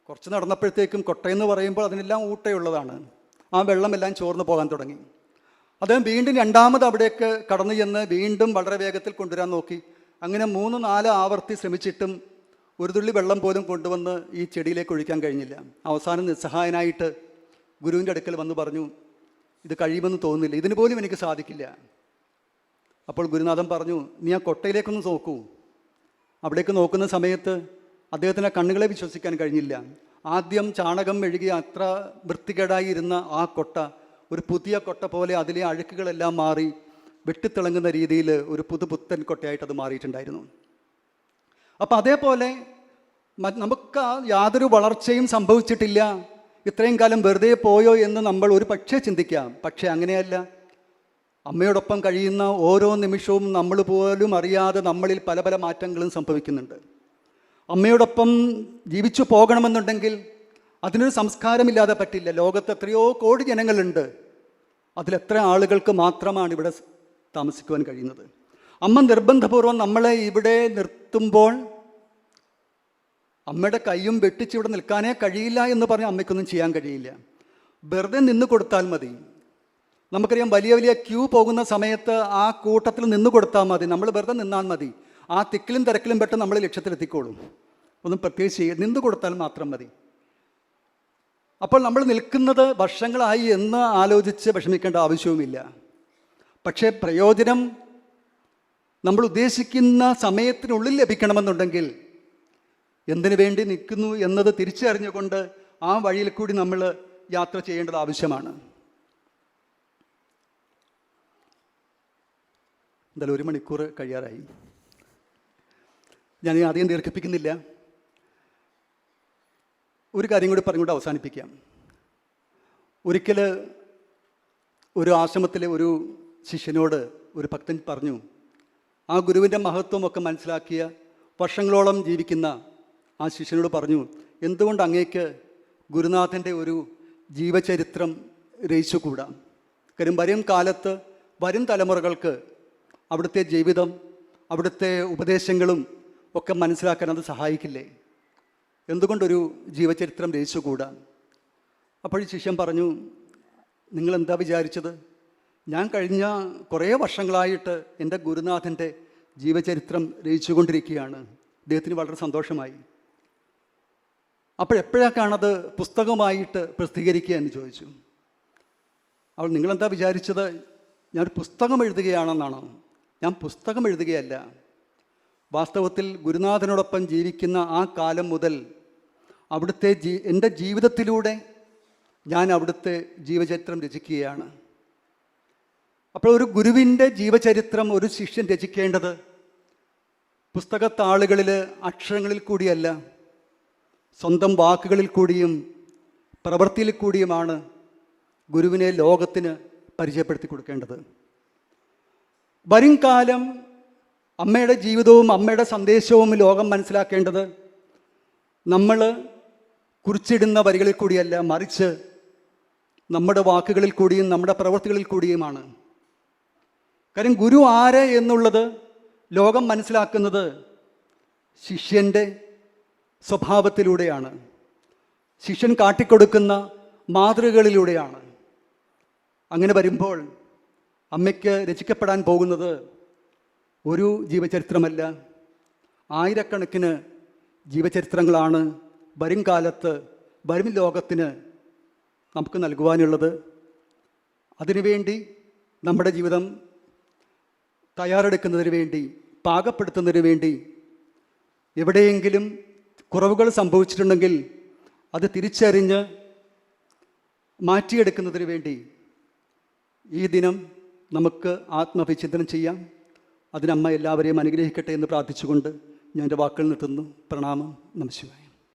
കുറച്ച് നടന്നപ്പോഴത്തേക്കും കൊട്ടയെന്ന് പറയുമ്പോൾ അതിനെല്ലാം ഊട്ടയുള്ളതാണ്. ആ വെള്ളമെല്ലാം ചോർന്ന് പോകാൻ തുടങ്ങി. അദ്ദേഹം വീണ്ടും രണ്ടാമത് അവിടേക്ക് കടന്നു ചെന്ന് വീണ്ടും വളരെ വേഗത്തിൽ കൊണ്ടുവരാൻ നോക്കി. അങ്ങനെ 3-4 ആവർത്തി ശ്രമിച്ചിട്ടും ഒരു തുള്ളി വെള്ളം പോലും കൊണ്ടുവന്ന് ഈ ചെടിയിലേക്ക് ഒഴിക്കാൻ കഴിഞ്ഞില്ല. അവസാനം നിസ്സഹായനായിട്ട് ഗുരുവിൻ്റെ അടുക്കൽ വന്ന് പറഞ്ഞു, ഇത് കഴിയുമെന്ന് തോന്നുന്നില്ല, ഇതിന് പോലും എനിക്ക് സാധിക്കില്ല. അപ്പോൾ ഗുരുനാഥൻ പറഞ്ഞു, നീ ആ കൊട്ടയിലേക്കൊന്ന് നോക്കൂ. അവിടേക്ക് നോക്കുന്ന സമയത്ത് അദ്ദേഹത്തിന് കണ്ണുകളെ വിശ്വസിക്കാൻ കഴിഞ്ഞില്ല. ആദ്യം ചാണകം മെഴുകി അത്ര വൃത്തികേടായി ഇരുന്ന ആ കൊട്ട ഒരു പുതിയ കൊട്ട പോലെ അതിലെ അഴുക്കുകളെല്ലാം മാറി വെട്ടിത്തിളങ്ങുന്ന രീതിയിൽ ഒരു പുതുപുത്തൻ കൊട്ടയായിട്ട് അത് മാറിയിട്ടുണ്ടായിരുന്നു. അപ്പം അതേപോലെ നമുക്ക് യാതൊരു വളർച്ചയും സംഭവിച്ചിട്ടില്ല, ഇത്രയും കാലം വെറുതെ പോയോ എന്ന് നമ്മൾ ഒരു പക്ഷേ ചിന്തിക്കാം. പക്ഷേ അങ്ങനെയല്ല. അമ്മയോടൊപ്പം കഴിയുന്ന ഓരോ നിമിഷവും നമ്മൾ പോലും അറിയാതെ നമ്മളിൽ പല പല മാറ്റങ്ങളും സംഭവിക്കുന്നുണ്ട്. അമ്മയോടൊപ്പം ജീവിച്ചു പോകണമെന്നുണ്ടെങ്കിൽ അതിനൊരു സംസ്കാരമില്ലാതെ പറ്റില്ല. ലോകത്ത് എത്രയോ കോടി ജനങ്ങളുണ്ട്, അതിലെത്ര ആളുകൾക്ക് മാത്രമാണ് ഇവിടെ താമസിക്കുവാൻ കഴിയുന്നത്. അമ്മ നിർബന്ധപൂർവ്വം നമ്മളെ ഇവിടെ നിർത്തുമ്പോൾ അമ്മയുടെ കൈയും വെട്ടിച്ച് ഇവിടെ നിൽക്കാനേ കഴിയില്ല എന്ന് പറഞ്ഞാൽ അമ്മയ്ക്കൊന്നും ചെയ്യാൻ കഴിയില്ല. വെറുതെ നിന്ന് കൊടുത്താൽ മതി. നമുക്കറിയാം, വലിയ വലിയ ക്യൂ പോകുന്ന സമയത്ത് ആ കൂട്ടത്തിൽ നിന്ന് കൊടുത്താൽ മതി. നമ്മൾ വെറുതെ നിന്നാൽ മതി. ആ തിക്കിലും തിരക്കിലും പെട്ട് നമ്മൾ ലക്ഷ്യത്തിലെത്തിക്കോളും. ഒന്നും പ്രത്യേകിച്ച് നിന്ന് കൊടുത്താൽ മാത്രം മതി. അപ്പോൾ നമ്മൾ നിൽക്കുന്നത് വർഷങ്ങളായി എന്ന് ആലോചിച്ച് വിഷമിക്കേണ്ട ആവശ്യവുമില്ല. പക്ഷേ പ്രയോജനം നമ്മൾ ഉദ്ദേശിക്കുന്ന സമയത്തിനുള്ളിൽ ലഭിക്കണമെന്നുണ്ടെങ്കിൽ എന്തിനു വേണ്ടി നിൽക്കുന്നു എന്നത് തിരിച്ചറിഞ്ഞുകൊണ്ട് ആ വഴിയിൽ കൂടി നമ്മൾ യാത്ര ചെയ്യേണ്ടത് ആവശ്യമാണ്. എന്തായാലും 1 മണിക്കൂർ കഴിയാറായി. ഞാൻ അധികം ദീർഘിപ്പിക്കുന്നില്ല. ഒരു കാര്യം കൂടി പറഞ്ഞുകൊണ്ട് അവസാനിപ്പിക്കാം. ഒരിക്കൽ ഒരു ആശ്രമത്തിലെ ഒരു ശിഷ്യനോട് ഒരു ഭക്തൻ പറഞ്ഞു, ആ ഗുരുവിൻ്റെ മഹത്വമൊക്കെ മനസ്സിലാക്കിയ വർഷങ്ങളോളം ജീവിക്കുന്ന ആ ശിഷ്യനോട് പറഞ്ഞു, എന്തുകൊണ്ട് അങ്ങേക്ക് ഗുരുനാഥൻ്റെ ഒരു ജീവചരിത്രം രചിച്ചുകൂടാ? കാര്യം വരും കാലത്ത് വരും തലമുറകൾക്ക് അവിടുത്തെ ജീവിതം, അവിടുത്തെ ഉപദേശങ്ങളും ഒക്കെ മനസ്സിലാക്കാൻ അത് സഹായിക്കില്ലേ? എന്തുകൊണ്ടൊരു ജീവചരിത്രം രചിച്ചുകൂടാ? അപ്പോൾ ഈ ശിഷ്യൻ പറഞ്ഞു, നിങ്ങളെന്താ വിചാരിച്ചത്? ഞാൻ കഴിഞ്ഞ കുറേ വർഷങ്ങളായിട്ട് എൻ്റെ ഗുരുനാഥൻ്റെ ജീവചരിത്രം രചിച്ചുകൊണ്ടിരിക്കുകയാണ്. അദ്ദേഹത്തിന് വളരെ സന്തോഷമായി. അപ്പോഴെപ്പോഴൊക്കെയാണത് പുസ്തകമായിട്ട് പ്രസിദ്ധീകരിക്കുക എന്ന് ചോദിച്ചു. അവൾ, നിങ്ങളെന്താ വിചാരിച്ചത്? ഞാനൊരു പുസ്തകം എഴുതുകയാണെന്നാണോ? ഞാൻ പുസ്തകം എഴുതുകയല്ല. വാസ്തവത്തിൽ ഗുരുനാഥനോടൊപ്പം ജീവിക്കുന്ന ആ കാലം മുതൽ അവിടുത്തെ എൻ്റെ ജീവിതത്തിലൂടെ ഞാൻ അവിടുത്തെ ജീവചരിത്രം രചിക്കുകയാണ്. അപ്പോൾ ഒരു ഗുരുവിൻ്റെ ജീവചരിത്രം ഒരു ശിഷ്യൻ രചിക്കേണ്ടത് പുസ്തകത്താളുകളിൽ അക്ഷരങ്ങളിൽ കൂടിയല്ല, സ്വന്തം വാക്കുകളിൽ കൂടിയും പ്രവൃത്തിയിൽ കൂടിയുമാണ് ഗുരുവിനെ ലോകത്തിന് പരിചയപ്പെടുത്തി കൊടുക്കേണ്ടത്. വരും കാലം അമ്മയുടെ ജീവിതവും അമ്മയുടെ സന്ദേശവും ലോകം മനസ്സിലാക്കേണ്ടത് നമ്മൾ കുറിച്ചിടുന്ന വരികളിൽ കൂടിയല്ല, മറിച്ച് നമ്മുടെ വാക്കുകളിൽ കൂടിയും നമ്മുടെ പ്രവൃത്തികളിൽ കൂടിയുമാണ്. കാര്യം ഗുരു ആര് എന്നുള്ളത് ലോകം മനസ്സിലാക്കുന്നത് ശിഷ്യൻ്റെ സ്വഭാവത്തിലൂടെയാണ്, ശിഷ്യൻ കാട്ടിക്കൊടുക്കുന്ന മാതൃകകളിലൂടെയാണ്. അങ്ങനെ വരുമ്പോൾ അമ്മയ്ക്ക് രചിക്കപ്പെടാൻ പോകുന്നത് ഒരു ജീവചരിത്രമല്ല, ആയിരക്കണക്കിന് ജീവചരിത്രങ്ങളാണ് വരും കാലത്ത് വരും ലോകത്തിന് നമുക്ക് നൽകുവാനുള്ളത്. അതിനുവേണ്ടി നമ്മുടെ ജീവിതം തയ്യാറെടുക്കുന്നതിന് വേണ്ടി, പാകപ്പെടുത്തുന്നതിന് വേണ്ടി എവിടെയെങ്കിലും കുറവുകൾ സംഭവിച്ചിട്ടുണ്ടെങ്കിൽ അത് തിരിച്ചറിഞ്ഞ് മാറ്റിയെടുക്കുന്നതിന് വേണ്ടി ഈ ദിനം നമുക്ക് ആത്മവിചിന്തനം ചെയ്യാം. അതിനമ്മ എല്ലാവരെയും അനുഗ്രഹിക്കട്ടെ എന്ന് പ്രാർത്ഥിച്ചുകൊണ്ട് ഞാൻ എൻ്റെ വാക്കുകൾ നിർത്തുന്നു. പ്രണാമം. നമഃശിവായ.